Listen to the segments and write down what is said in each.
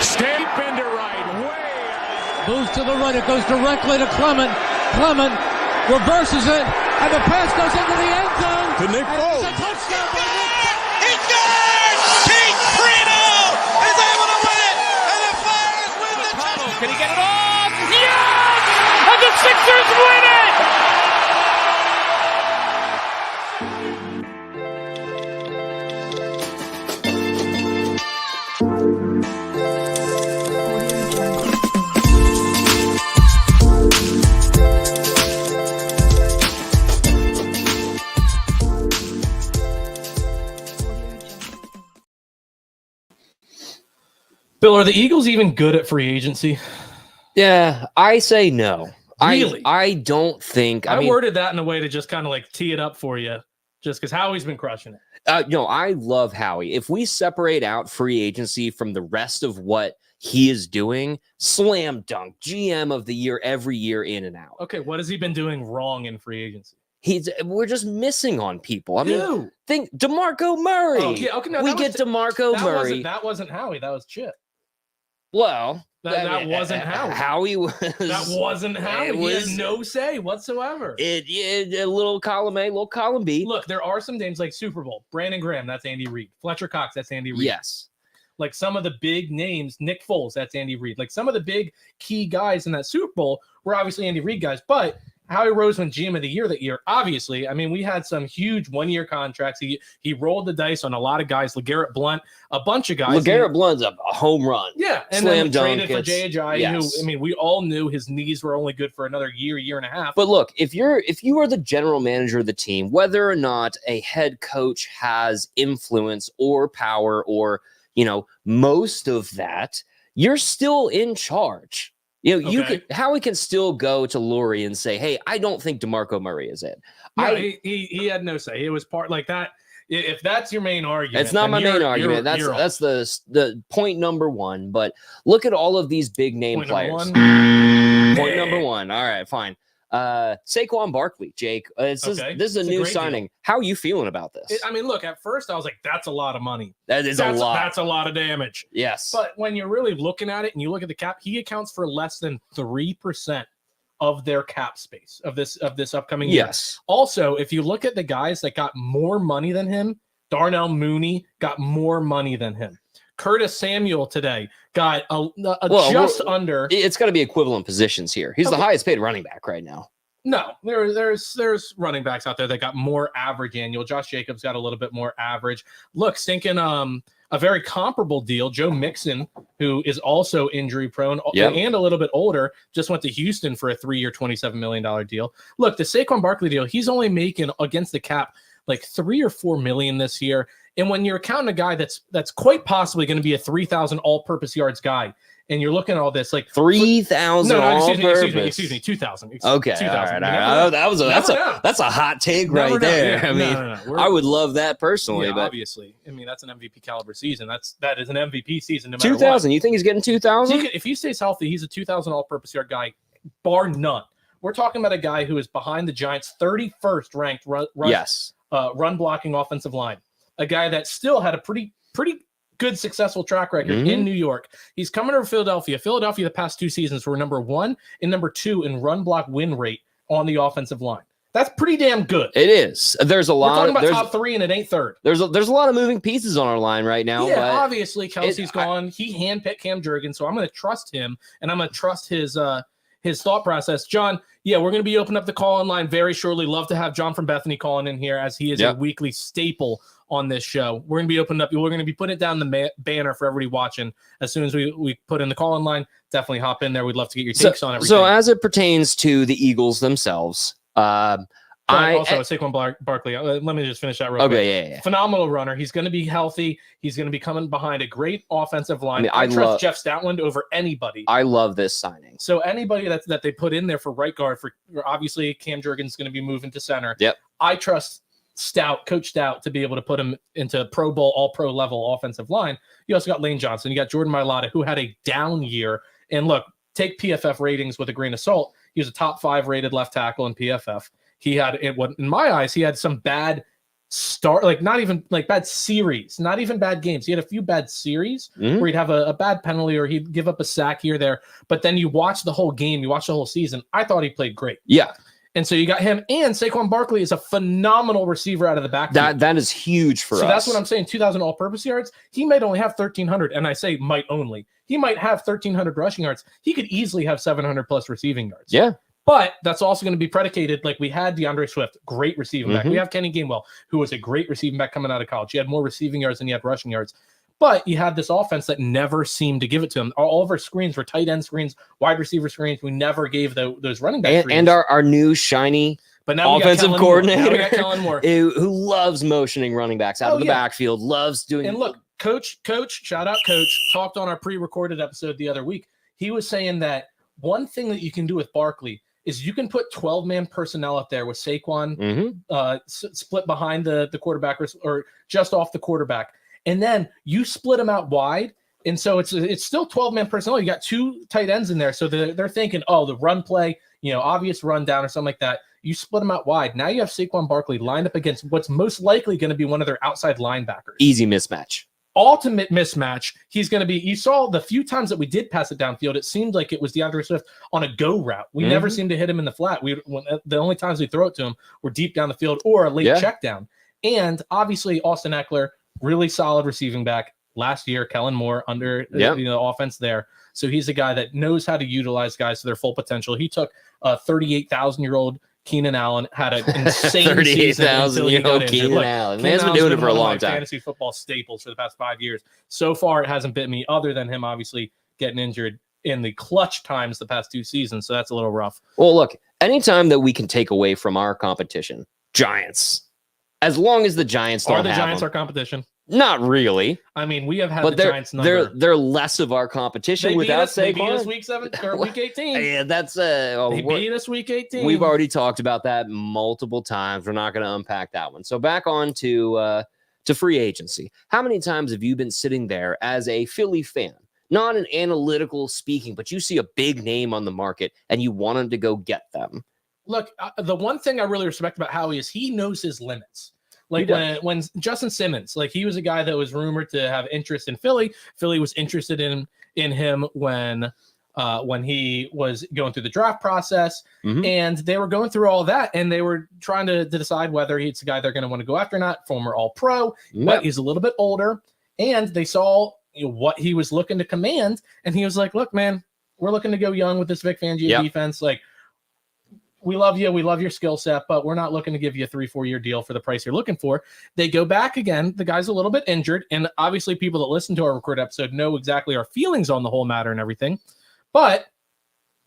Step into right. Way out. Moves to the right. It goes directly to Clement. Clement reverses it, and the pass goes into the end zone. To Nick Foles. It's a touchdown by Nick. He scores! Pete Primo is able to win it, and the Flyers win the touchdown. Can he get it off? Yes! And the Sixers win it! Bill, are the Eagles even good at free agency? Yeah, I say no. Really? I don't think. I worded that in a way to just kind of like tee it up for you, just because Howie's been crushing it. I love Howie. If we separate out free agency from the rest of what he is doing, slam dunk, GM of the year every year in and out. Okay, what has he been doing wrong in free agency? We're just missing on people. I mean, think DeMarco Murray. Oh, yeah, okay, no, we get DeMarco Murray. That wasn't Howie. That was Chip. Well, that wasn't Howie. Howie was. That wasn't Howie. He had no say whatsoever. A little column A, little column B. Look, there are some names like Super Bowl. Brandon Graham, that's Andy Reid. Fletcher Cox, that's Andy Reid. Yes. Like some of the big names, Nick Foles, that's Andy Reid. Like some of the big key guys in that Super Bowl were obviously Andy Reid guys, but Howie Roseman, GM of the year that year, obviously. I mean, we had some huge one-year contracts. He rolled the dice on a lot of guys. LeGarrette Blount, a bunch of guys. LeGarrette Blount's a home run. Yeah, and slam then dunk. Traded for J.J., yes. who, I mean, we all knew his knees were only good for another year and a half. But look, if you are the general manager of the team, whether or not a head coach has influence or power or, most of that, you're still in charge. Howie can still go to Lurie and say, "Hey, I don't think DeMarco Murray is it." No, he had no say. It was part like that. If that's your main argument, it's not my main argument. That's the point number one. But look at all of these big name players. Point number one. All right, fine. Saquon Barkley, Jake. This is a new signing. Deal. How are you feeling about this? Look, at first I was like, that's a lot of money. That's a lot. That's a lot of damage. Yes. But when you're really looking at it and you look at the cap, he accounts for less than 3% of their cap space of this upcoming year. Yes. Also, if you look at the guys that got more money than him, Darnell Mooney got more money than him. Curtis Samuel today got just under. It's got to be equivalent positions here. He's the highest paid running back right now. No, there's running backs out there that got more average annual. Josh Jacobs got a little bit more average. Look, stinking a very comparable deal. Joe Mixon, who is also injury prone and a little bit older, just went to Houston for a 3-year, $27 million deal. Look, the Saquon Barkley deal, he's only making against the cap like $3 or $4 million this year. And when you're counting a guy that's quite possibly going to be a 3,000 all-purpose yards guy, and you're looking at all this like 3,000 excuse me, 2,000. Okay, 2,000. All right. That's a hot take right there. Yeah. I would love that personally, but obviously, that's an MVP caliber season. That is an MVP season. No matter 2,000. what. You think he's getting 2,000? If he stays healthy, he's a 2,000 all-purpose yard guy, bar none. We're talking about a guy who is behind the Giants' 31st ranked run blocking offensive line. A guy that still had a pretty good successful track record in New York. He's coming to Philadelphia. Philadelphia the past 2 seasons were number 1 and number 2 in run block win rate on the offensive line. That's pretty damn good. It is. There's a lot. We're talking about top 3 and it ain't third. There's a lot of moving pieces on our line right now. Yeah, but obviously Kelsey's gone. He handpicked Cam Jurgens, so I'm going to trust him and I'm going to trust his thought process. John, we're going to be opening up the call-in line very shortly. Love to have John from Bethany calling in here as he is a weekly staple on this show. We're going to be opening up. We're going to be putting it down the banner for everybody watching. As soon as we put in the call-in line, definitely hop in there. We'd love to get your takes on everything. So as it pertains to the Eagles themselves, Saquon Barkley. Let me just finish that real quick. Yeah. Phenomenal runner. He's going to be healthy. He's going to be coming behind a great offensive line. I trust Jeff Stoutland over anybody. I love this signing. So anybody that they put in there for right guard, for obviously Cam Jurgens is going to be moving to center. Yep. I trust Coach Stout, to be able to put him into Pro Bowl, all-pro level offensive line. You also got Lane Johnson. You got Jordan Mailata, who had a down year. And look, take PFF ratings with a grain of salt. He was a top 5 rated left tackle in PFF. He had, in my eyes, he had some bad not even like bad series, not even bad games. He had a few bad series where he'd have a bad penalty or he'd give up a sack here or there. But then you watch the whole game, you watch the whole season. I thought he played great. Yeah. And so you got him, and Saquon Barkley is a phenomenal receiver out of the backfield. That is huge for us. So that's what I'm saying. 2,000 all-purpose yards. He might only have 1,300, and I say might only. He might have 1,300 rushing yards. He could easily have 700 plus receiving yards. Yeah. But that's also going to be predicated, like we had DeAndre Swift, great receiving back. We have Kenny Gainwell, who was a great receiving back coming out of college. He had more receiving yards than he had rushing yards. But you had this offense that never seemed to give it to him. All of our screens were tight end screens, wide receiver screens. We never gave those running back screens. And our new shiny offensive coordinator who loves motioning running backs out of the backfield, loves doing. And look, Coach, shout out Coach, talked on our pre-recorded episode the other week. He was saying that one thing that you can do with Barkley is you can put 12-man personnel up there with Saquon split behind the quarterback or just off the quarterback. And then you split them out wide. And so it's still 12-man personnel. You got two tight ends in there. So they're thinking, the run play, obvious run down or something like that. You split them out wide. Now you have Saquon Barkley lined up against what's most likely going to be one of their outside linebackers. Easy mismatch. Ultimate mismatch. He's going to be, you saw the few times that we did pass it downfield, it seemed like it was DeAndre Swift on a go route. We never seemed to hit him in the flat. The only times we throw it to him were deep down the field or a late check down. And obviously Austin Eckler, really solid receiving back. Last year, Kellen Moore under the offense there. So he's a guy that knows how to utilize guys to their full potential. He took a 38,000-year-old Keenan Allen, had an insane 38,000-year-old Keenan Allen. Man's been doing it for a long time. Fantasy football staples for the past 5 years. So far, it hasn't bit me other than him obviously getting injured in the clutch times the past 2 seasons. So that's a little rough. Well, look, anytime that we can take away from our competition, Giants, as long as the Giants don't have them. Are the Giants our competition? Not really. I mean, we have had the Giants number. They're less of our competition without Saquon. They beat us week 7 or week 18. Yeah, that's they beat us week 18. We've already talked about that multiple times. We're not going to unpack that one. So back on to free agency. How many times have you been sitting there as a Philly fan, not an analytical speaking, but you see a big name on the market and you want him to go get them? Look, the one thing I really respect about Howie is he knows his limits. Like when Justin Simmons, like he was a guy that was rumored to have interest in Philly. Philly was interested in him when he was going through the draft process, and they were going through all that, and they were trying to decide whether he's a guy they're going to want to go after or not. Former All-Pro, but he's a little bit older, and they saw what he was looking to command, and he was like, "Look, man, we're looking to go young with this Vic Fangio defense. Like, we love you. We love your skill set, but we're not looking to give you a 3-4 year deal for the price you're looking for." They go back again. The guy's a little bit injured. And obviously people that listen to our record episode know exactly our feelings on the whole matter and everything. But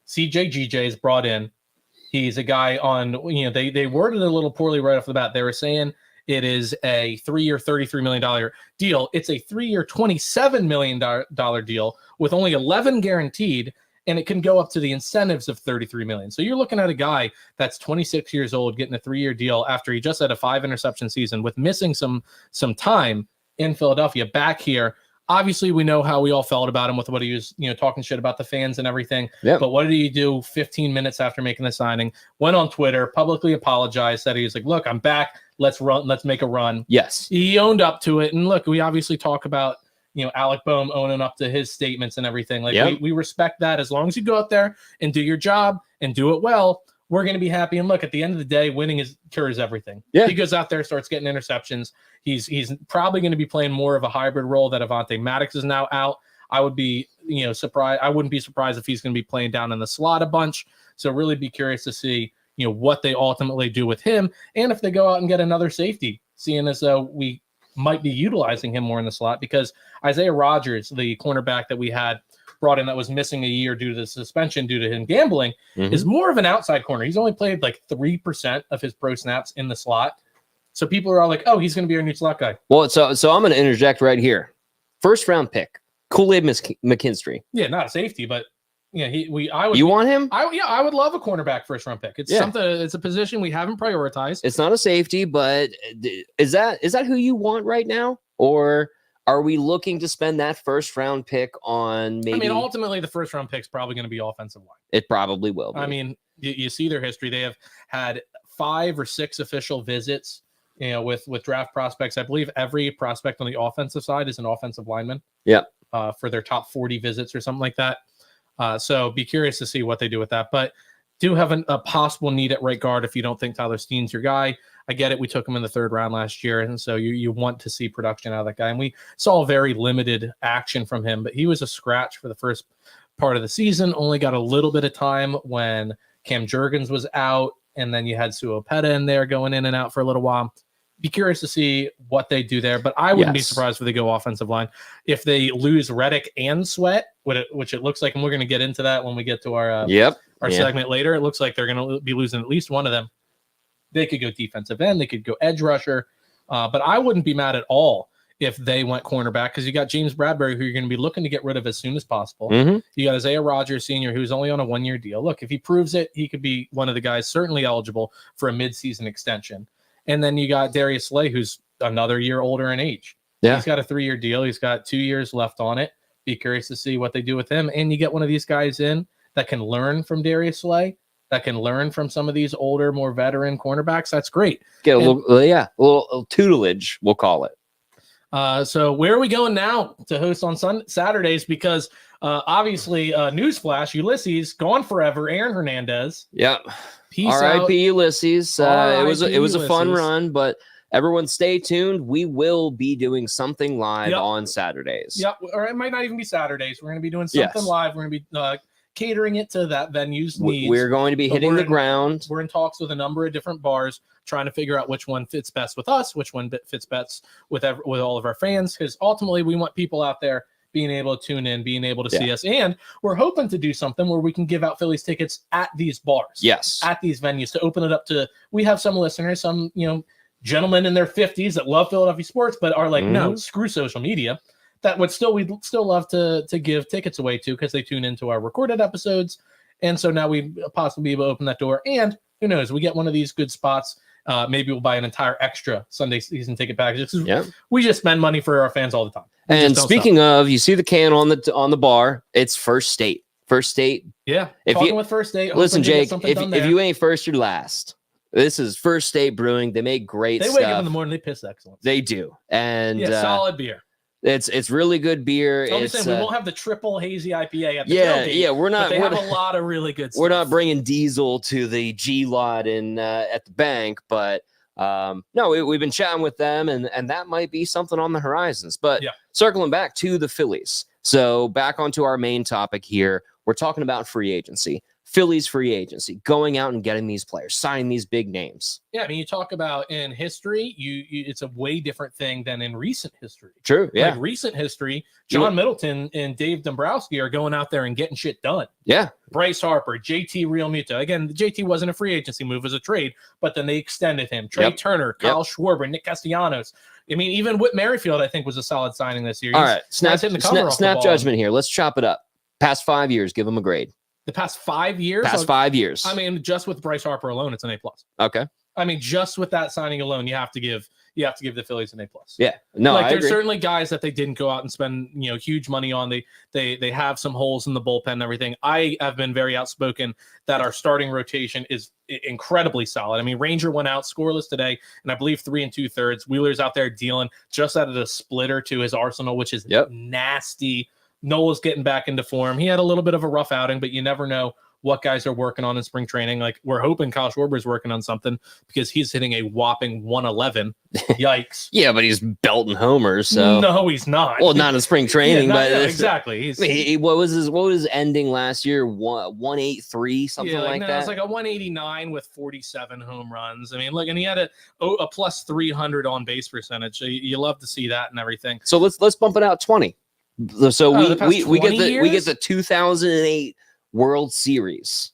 CJGJ is brought in. He's a guy on, they worded it a little poorly right off the bat. They were saying it is a 3-year, $33 million deal. It's a 3-year, $27 million deal with only 11 guaranteed. And it can go up to the incentives of $33 million. So you're looking at a guy that's 26 years old getting a 3-year deal after he just had a 5-interception season with missing some time in Philadelphia. Back here, obviously we know how we all felt about him with what he was, talking shit about the fans and everything. Yep. But what did he do 15 minutes after making the signing? Went on Twitter, publicly apologized, said he was like, "Look, I'm back. Let's make a run." Yes. He owned up to it. And look, we obviously talk about Alec Boehm owning up to his statements and everything. Like we respect that. As long as you go out there and do your job and do it well, we're going to be happy. And look, at the end of the day, winning cures everything. Yeah. He goes out there, starts getting interceptions. He's probably going to be playing more of a hybrid role that Avonte Maddox is now out. I would be, surprised. I wouldn't be surprised if he's going to be playing down in the slot a bunch. So really be curious to see, what they ultimately do with him. And if they go out and get another safety, seeing as though we might be utilizing him more in the slot, because Isaiah Rodgers, the cornerback that we had brought in that was missing a year due to the suspension due to him gambling, is more of an outside corner. He's only played like 3% of his pro snaps in the slot. So people are all like, "Oh, he's going to be our new slot guy." Well, so I'm going to interject right here. 1st round pick, Kool-Aid McKinstry. Yeah, not a safety, but you want him? I would love a cornerback 1st round pick. It's something. It's a position we haven't prioritized. It's not a safety, but is that who you want right now, or are we looking to spend that 1st round pick on maybe? I mean, ultimately, the 1st round pick is probably going to be offensive line. It probably will be. I mean, you see their history. They have had 5 or 6 official visits with draft prospects. I believe every prospect on the offensive side is an offensive lineman. Yeah. For their top 40 visits or something like that. So be curious to see what they do with that. But do have a possible need at right guard if you don't think Tyler Steen's your guy. I get it. We took him in the 3rd round last year, and so you want to see production out of that guy. And we saw very limited action from him, but he was a scratch for the first part of the season. Only got a little bit of time when Cam Jurgens was out, and then you had Suopeta in there going in and out for a little while. Be curious to see what they do there, but I wouldn't be surprised if they go offensive line. If they lose Reddick and Sweat, which it looks like, and we're going to get into that when we get to our segment later, it looks like they're going to be losing at least one of them. They could go defensive end, they could go edge rusher, but I wouldn't be mad at all if they went cornerback, because you got James Bradbury, who you're going to be looking to get rid of as soon as possible. Mm-hmm. You got Isaiah Rodgers Sr., who's only on a 1-year deal. Look, if he proves it, he could be one of the guys certainly eligible for a midseason extension. And then you got Darius Slay, who's another year older in age. Yeah. He's got a 3-year deal. He's got 2 years left on it. Be curious to see what they do with him. And you get one of these guys in that can learn from Darius Slay, that can learn from some of these older, more veteran cornerbacks. That's great. Get a little tutelage, we'll call it. So where are we going now to host on Saturdays? Because obviously, newsflash, Ulysses gone forever. Aaron Hernandez. Yeah. Peace out. R.I.P. Ulysses. It was Ulysses. a fun run, but everyone stay tuned. We will be doing something live on Saturdays. Yep. Or it might not even be Saturdays. We're going to be doing something live. We're going to be catering it to that venue's needs. We're going to be hitting the ground. We're in talks with a number of different bars, trying to figure out which one fits best with us, which one fits best with all of our fans, because ultimately we want people out there being able to tune in, being able to see us. And we're hoping to do something where we can give out Phillies tickets at these bars. Yes. At these venues, to open it up to, we have some listeners, some, gentlemen in their 50s that love Philadelphia sports, but are like, no, screw social media. That we'd still love to give tickets away to, because they tune into our recorded episodes. And so now we possibly be able to open that door. And who knows, we get one of these good spots. Maybe we'll buy an entire extra Sunday season ticket package. We just spend money for our fans all the time. And speaking of, you see the can on the bar, it's First State. First State. Yeah. Talking with First State. Listen, Jake, if you ain't first, you're last. This is First State Brewing. They make great stuff. They wake up in the morning, they piss excellent. They do. And solid beer. It's really good beer. We won't have the triple hazy IPA at the tailgate, we're not. But they have a lot of really good stuff. We're not bringing diesel to the G lot at the bank, but no, we've been chatting with them, and that might be something on the horizons. But circling back to the Phillies, so back onto our main topic here, we're talking about free agency. Phillies free agency, going out and getting these players, signing these big names. Yeah, I mean, you talk about in history, it's a way different thing than in recent history. True, yeah. Like recent history, John Middleton and Dave Dombrowski are going out there and getting shit done. Yeah. Bryce Harper, JT Realmuto. Again, the JT wasn't a free agency move, as a trade, but then they extended him. Trey Turner, Kyle Schwarber, Nick Castellanos. I mean, even Whit Merrifield, I think, was a solid signing this year. All right, snap judgment here. Let's chop it up. Past 5 years, give them a grade. The past 5 years? Past 5 years. I mean, just with Bryce Harper alone, it's an A+. Okay. I mean, just with that signing alone, you have to give the Phillies an A+. Yeah. No, I there's agree. certainly guys that they didn't go out and spend, huge money on. They have some holes in the bullpen and everything. I have been very outspoken that our starting rotation is incredibly solid. I mean, Ranger went out scoreless today, and I believe 3 2/3. Wheeler's out there dealing, just added a splitter to his arsenal, which is nasty. Noel's getting back into form. He had a little bit of a rough outing, but you never know what guys are working on in spring training. Like, we're hoping Kyle Schwarber is working on something, because he's hitting a whopping 111. Yikes. Yeah, but he's belting homers. So no, he's not. Well, not in spring training, but exactly. What was his ending last year? 183, something like that. It's like a 189 with 47 home runs. I mean, look, and he had a plus 300 on base percentage. So you love to see that and everything. So let's bump it out 20. So we get the 2008 World Series.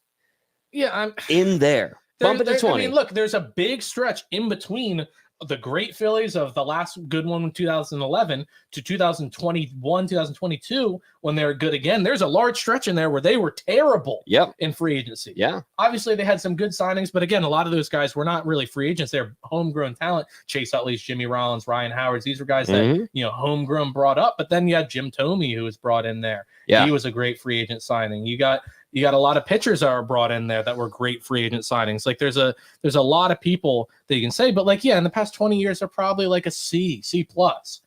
Yeah, I'm in there. Bump it to 20. I mean, look, there's a big stretch in between the great Phillies of the last good one in 2011 to 2021, 2022, when they were good again. There's a large stretch in there where they were terrible in free agency. Yeah. Obviously, they had some good signings, but again, a lot of those guys were not really free agents. They're homegrown talent. Chase Utley's, Jimmy Rollins, Ryan Howard's. These were guys that, homegrown brought up. But then you had Jim Thome, who was brought in there. Yeah. He was a great free agent signing. You got You got a lot of pitchers that are brought in there that were great free agent signings. Like there's a lot of people that you can say, but like, yeah, in the past 20 years, they're probably like a C+.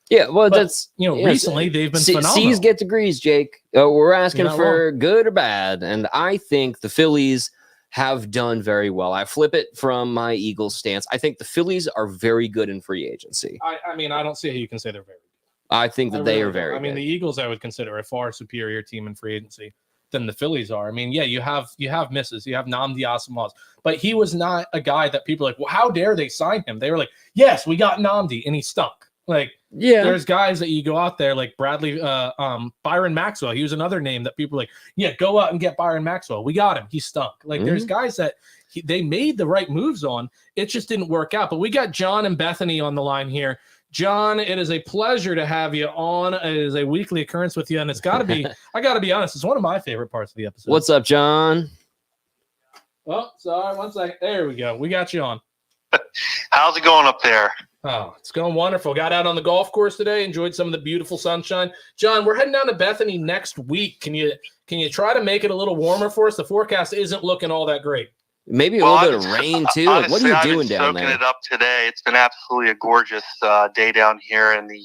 Yeah, well, But, that's recently they've been phenomenal. C's get degrees, Jake. We're asking You're not for good or bad, and I think the Phillies have done very well. I flip it from my Eagles stance. I think the Phillies are very good in free agency. I mean, I don't see how you can say they're very good. I think that they are very I mean, good. the Eagles I would consider a far superior team in free agency than the Phillies are. I mean, yeah, you have misses. You have Nnamdi Asomugha, but he was not a guy that people are like, well, how dare they sign him? They were like, yes, we got Nnamdi, and he stunk. Like, yeah, there's guys that you go out there like Byron Maxwell. He was another name that people were like, yeah, go out and get Byron Maxwell. We got him. He stunk. Like, there's guys that they made the right moves on. It just didn't work out. But we got John and Bethany on the line here. John, it is a pleasure to have you on. It is a weekly occurrence with you, and it's got to be, I got to be honest, it's one of my favorite parts of the episode. What's up, John? Oh, sorry, 1 second. There we go. We got you on. How's it going up there? Oh, it's going wonderful. Got out on the golf course today, enjoyed some of the beautiful sunshine. John, we're heading down to Bethany next week. Can you try to make it a little warmer for us? The forecast isn't looking all that great. Maybe a little bit of rain too. Like, what are you doing down there? I've been soaking it up today. It's been absolutely a gorgeous day down here in the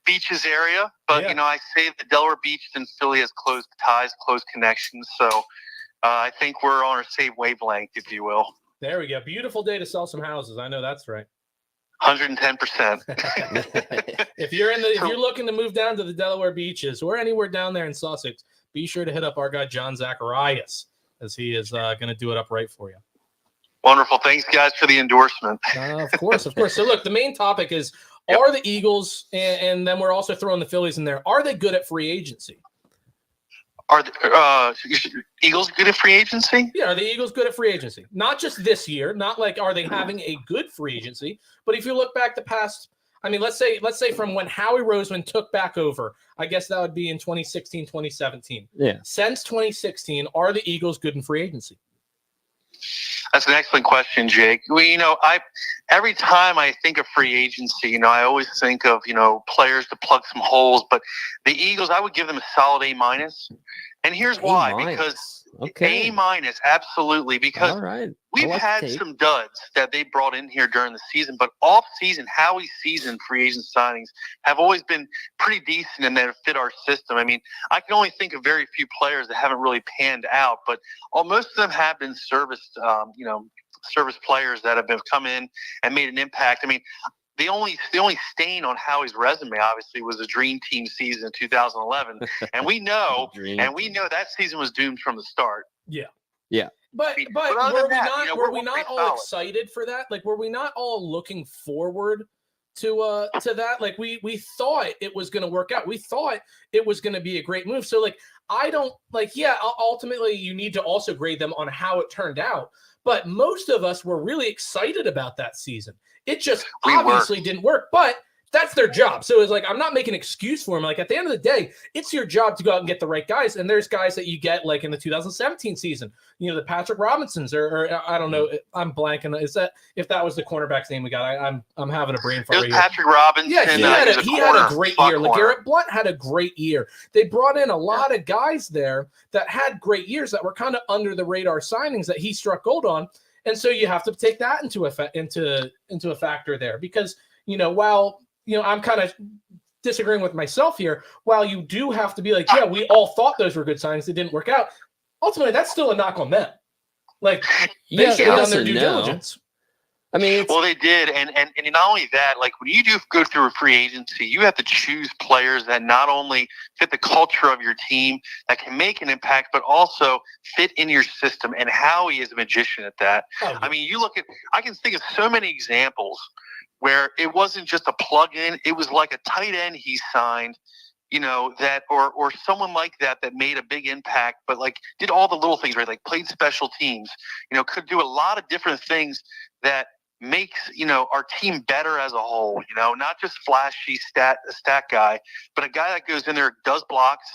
beaches area. But I say the Delaware Beach and Philly has close ties, close connections. So I think we're on our same wavelength, if you will. There we go. Beautiful day to sell some houses. I know that's right. 110%. If you're looking to move down to the Delaware beaches or anywhere down there in Sussex, be sure to hit up our guy John Zacharias, as he is going to do it up right for you. Wonderful. Thanks, guys, for the endorsement. Of course. So, look, the main topic is, are the Eagles, and then we're also throwing the Phillies in there, are they good at free agency? Are the Eagles good at free agency? Yeah, are the Eagles good at free agency? Not just this year, not like are they having a good free agency, but if you look back the past, I mean, let's say from when Howie Roseman took back over, I guess that would be in 2016, 2017. Yeah. Since 2016, are the Eagles good in free agency? That's an excellent question, Jake. Well, every time I think of free agency, I always think of, players to plug some holes. But the Eagles, I would give them a solid A-. And here's why. Because A-, absolutely. Because we've had some duds that they brought in here during the season. But off-season, Howie's season free agent signings have always been pretty decent and that have fit our system. I mean, I can only think of very few players that haven't really panned out. But most of them have been service players that have come in and made an impact. I mean, the only stain on Howie's resume, obviously, was the Dream Team season in 2011, and we know that season was doomed from the start. Yeah. But were we not all excited for that? Like, were we not all looking forward to that? Like, we thought it was going to work out. We thought it was going to be a great move. So, like, ultimately, you need to also grade them on how it turned out. But most of us were really excited about that season. It just obviously didn't work, but that's their job. So it's like, I'm not making an excuse for them. Like, at the end of the day, it's your job to go out and get the right guys. And there's guys that you get like in the 2017 season, the Patrick Robinsons or I don't know. I'm blanking. If that was the cornerback's name we got, I'm having a brain fart. It was Patrick Robinson. Yeah, he had a great year. LeGarrette Blount had a great year. They brought in a lot of guys there that had great years that were kind of under the radar signings that he struck gold on. And so you have to take that into a factor there because, while I'm kind of disagreeing with myself here. While you do have to be like, yeah, we all thought those were good signs. They didn't work out. Ultimately, that's still a knock on them. Like, they should have done their due diligence. I mean, well, they did. And not only that, like when you do go through a free agency, you have to choose players that not only fit the culture of your team, that can make an impact, but also fit in your system. And Howie is a magician at that. Oh, I mean, I can think of so many examples where it wasn't just a plug-in. It was like a tight end he signed, that or someone like that made a big impact, but like did all the little things, right? Like played special teams, could do a lot of different things that makes, our team better as a whole, not just flashy stat guy, but a guy that goes in there, does blocks,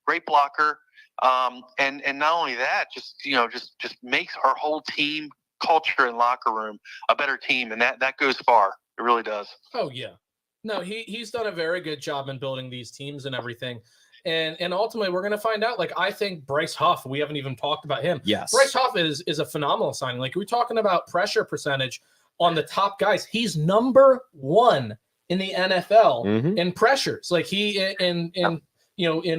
great blocker. And not only that, just makes our whole team culture and locker room a better team. And that goes far. It really does. Oh, yeah. No, he's done a very good job in building these teams and everything. And ultimately, we're going to find out. Like, I think Bryce Huff, we haven't even talked about him. Yes. Bryce Huff is a phenomenal signing. Like, we're talking about pressure percentage on the top guys. He's number 1 in the NFL in pressures. Like, he in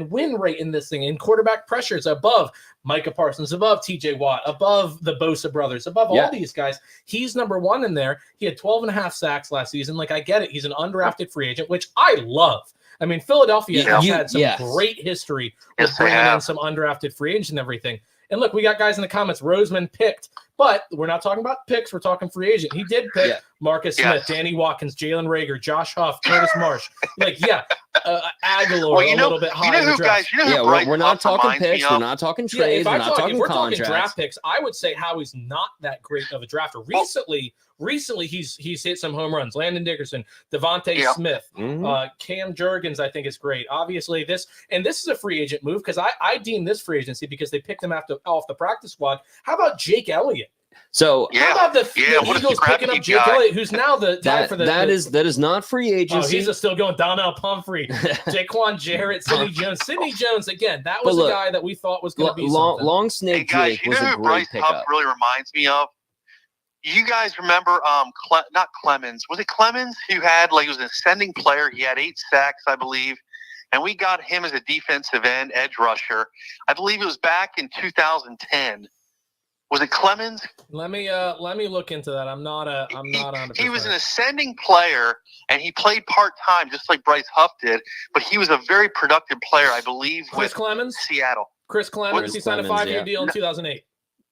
win rate in this thing, in quarterback pressures, above Micah Parsons, above TJ Watt, above the Bosa brothers, above all these guys. He's number 1 in there. He had 12.5 sacks last season. Like, I get it. He's an undrafted free agent, which I love. I mean, Philadelphia has had some great history with bringing in some undrafted free agents and everything. And look, we got guys in the comments. Roseman picked, but we're not talking about picks. We're talking free agent. He did pick Marcus Smith, Danny Watkins, Jalen Rager, Josh Huff, Curtis Marsh. Aguilar a little bit higher. We're not talking picks. We're not talking trades. We're not talking contracts. Talking draft picks, I would say Howie's not that great of a drafter. Recently, he's hit some home runs. Landon Dickerson, Devontae Smith, Cam Jurgens, I think is great. Obviously, this is a free agent move because I deem this free agency because they picked him off the practice squad. How about Jake Elliott? So how about the Eagles picking up Jake Elliott, who's now the guy for the that is not free agency. He's still going. Donnell Pumphrey, Jaquan Jarrett, Sidney Jones. Sidney Jones again. That was a guy that we thought was going to be something. Long Snake Jake was a great pickup. Huff really reminds me of. You guys remember not Clemens? Was it Clemens who had he was an ascending player? He had 8 sacks, I believe, and we got him as a defensive end edge rusher. I believe it was back in 2010. Was it Clemens? Let me look into that. I'm not on. He was an ascending player, and he played part-time just like Bryce Huff did, but he was a very productive player, I believe, Chris Clemens? Seattle. Chris Clemens, he signed a 5-year deal in 2008.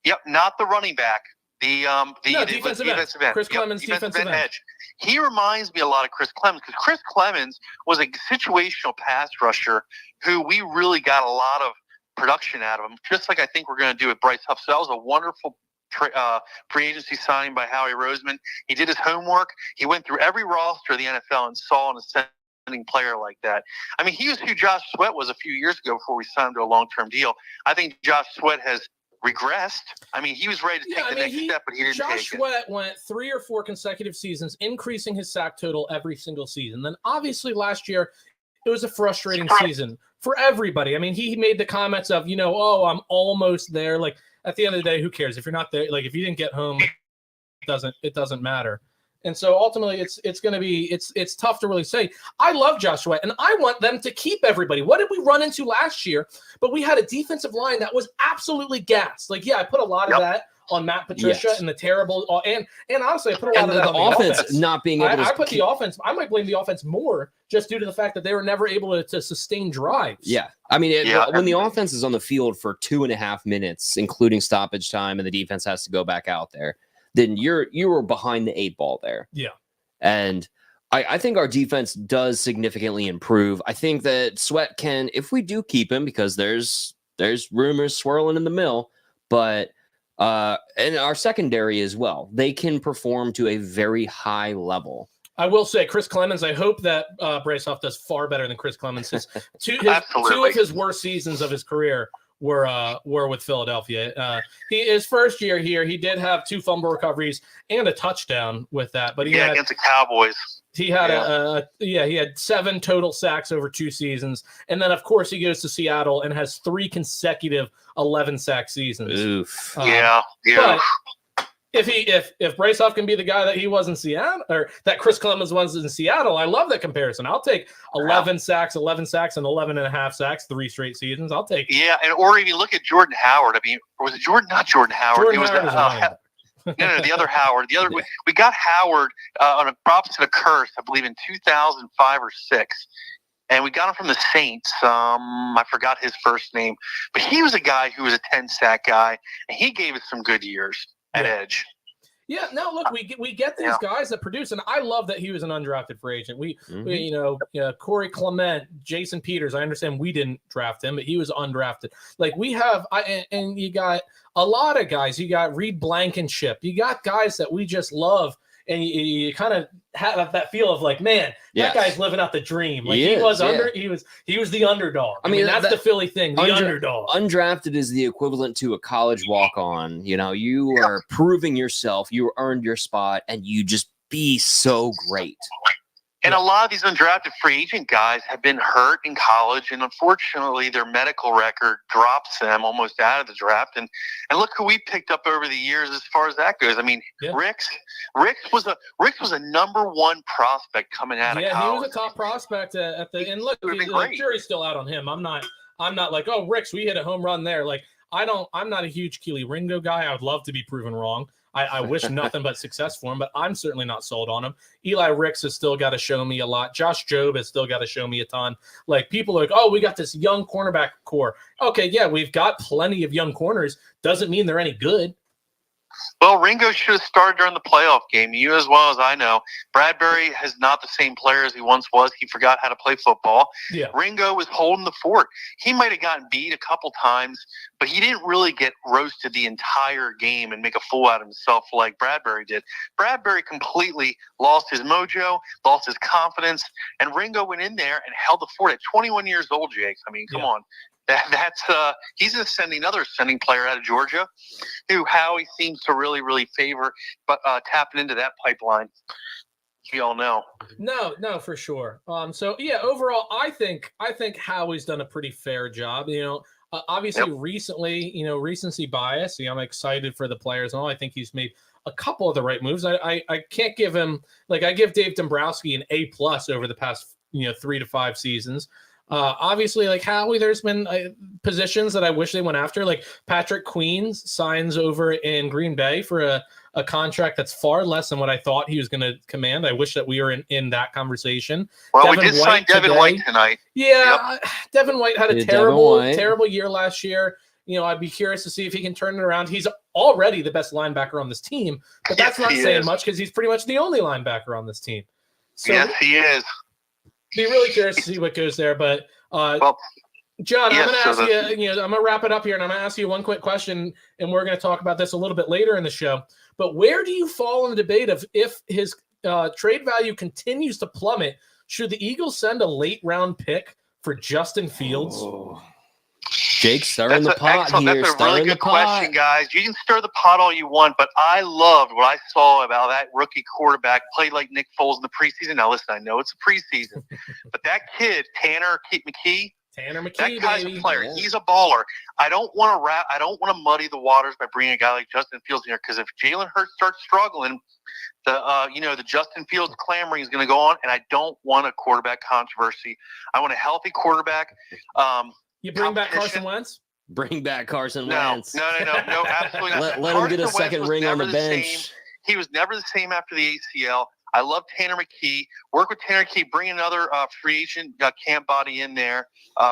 Yep, not the running back. The defensive end. Chris Clemens, defensive end. He reminds me a lot of Chris Clemens because Chris Clemens was a situational pass rusher who we really got a lot of production out of him, just like I think we're going to do with Bryce Huff. So that was a wonderful free agency signing by Howie Roseman. He did his homework. He went through every roster of the NFL and saw an ascending player like that. I mean, he was who Josh Sweat was a few years ago before we signed him to a long-term deal. I think Josh Sweat has regressed. I mean, he was ready to take the next step, but he didn't take it. Josh Sweat went 3 or 4 consecutive seasons, increasing his sack total every single season. Then obviously last year, it was a frustrating season for everybody. I mean, he made the comments of, I'm almost there. Like, at the end of the day, who cares? If you're not there, like, if you didn't get home, it doesn't matter. And so ultimately it's going to be, it's tough to really say. I love Josh Sweat, and I want them to keep everybody. What did we run into last year? But we had a defensive line that was absolutely gassed. Like, I put a lot of that on Matt Patricia and the terrible, and honestly, I put a lot of that on the offense not being able to. I put the offense. I might blame the offense more just due to the fact that they were never able to sustain drives. Yeah, I mean, when the offense is on the field for 2.5 minutes, including stoppage time, and the defense has to go back out there, then you were behind the 8 ball there. Yeah, and I think our defense does significantly improve. I think that Sweat can, if we do keep him, because there's rumors swirling in the mill, but. And our secondary as well. They can perform to a very high level. I will say, Chris Clemens, I hope that Bryce Huff does far better than Chris Clemens. Two of his worst seasons of his career were with Philadelphia. His first year here, he did have 2 fumble recoveries and a touchdown with that. But against the Cowboys. He had he had 7 total sacks over 2 seasons. And then, of course, he goes to Seattle and has 3 consecutive 11-sack seasons. Oof. But if Bryce Huff can be the guy that he was in Seattle, or that Chris Clemens was in Seattle, I love that comparison. I'll take 11 sacks, and 11.5 sacks, 3 straight seasons. I'll take. Yeah, or even look at Jordan Howard. I mean, or was it Jordan? Not Jordan Howard. Jordan Howard No, the other Howard. We got Howard on a opposite of Curse, I believe, in 2005 or 6, and we got him from the Saints. I forgot his first name, but he was a guy who was a 10-sack guy, and he gave us some good years at edge. Yeah, no, look, we get these guys that produce, and I love that he was an undrafted free agent. We Corey Clement, Jason Peters. I understand we didn't draft him, but he was undrafted. Like, we have, and you got a lot of guys. You got Reed Blankenship. You got guys that we just love, and you kind of have that feel of like, man, that guy's living out the dream. Like, he was the underdog. I mean, that's the Philly thing, the underdog. Undrafted is the equivalent to a college walk-on. You are proving yourself. You earned your spot, and you just be so great. And a lot of these undrafted free agent guys have been hurt in college, and unfortunately, their medical record drops them almost out of the draft. And look who we picked up over the years as far as that goes. I mean, Ricks was a number one prospect coming out of college. Yeah, he was a top prospect at the. And look, the jury's still out on him. I'm not like, oh, Ricks, we hit a home run there. Like, I'm not a huge Keely Ringo guy. I would love to be proven wrong. I wish nothing but success for him, but I'm certainly not sold on him. Eli Ricks has still got to show me a lot. Josh Jobe has still got to show me a ton. Like, people are like, oh, we got this young cornerback core. Okay, yeah, we've got plenty of young corners. Doesn't mean they're any good. Well, Ringo should have started during the playoff game. You as well as I know. Bradbury is not the same player as he once was. He forgot how to play football. Yeah. Ringo was holding the fort. He might have gotten beat a couple times, but he didn't really get roasted the entire game and make a fool out of himself like Bradbury did. Bradbury completely lost his mojo, lost his confidence, and Ringo went in there and held the fort at 21 years old, Jake. I mean, come on. That's he's another ascending player out of Georgia, who Howie seems to really, really favor, but tapping into that pipeline. We all know. No, for sure. So yeah, overall, I think Howie's done a pretty fair job. Obviously, recently, recency bias. I'm excited for the players and all. I think he's made a couple of the right moves. I can't give him, like, I give Dave Dombrowski an A+ over the past 3 to 5 seasons. Obviously, like Howie, there's been positions that I wish they went after. Like Patrick Queen signs over in Green Bay for a contract that's far less than what I thought he was going to command. I wish that we were in that conversation. Well, we did sign Devin White tonight. Yeah, Devin White had a terrible year last year. I'd be curious to see if he can turn it around. He's already the best linebacker on this team, but that's not saying much because he's pretty much the only linebacker on this team. So, yes, he is. Be really curious to see what goes there, but John, I'm going to ask you. I'm going to wrap it up here, and I'm going to ask you one quick question, and we're going to talk about this a little bit later in the show. But where do you fall in the debate of if his trade value continues to plummet? Should the Eagles send a late round pick for Justin Fields? Oh. Jake, stirring the pot here. That's a really good question, guys. You can stir the pot all you want, but I loved what I saw about that rookie quarterback play like Nick Foles in the preseason. Now, listen, I know it's a preseason, but that kid, Tanner McKee, that guy's a player. Yeah. He's a baller. I don't want to muddy the waters by bringing a guy like Justin Fields in here, because if Jalen Hurts starts struggling, the Justin Fields clamoring is going to go on, and I don't want a quarterback controversy. I want a healthy quarterback. You bring back Carson Wentz? Bring back Carson Wentz. No, absolutely not. Let him get a second ring on the bench. He was never the same after the ACL. I love Tanner McKee. Work with Tanner McKee. Bring another free agent camp body in there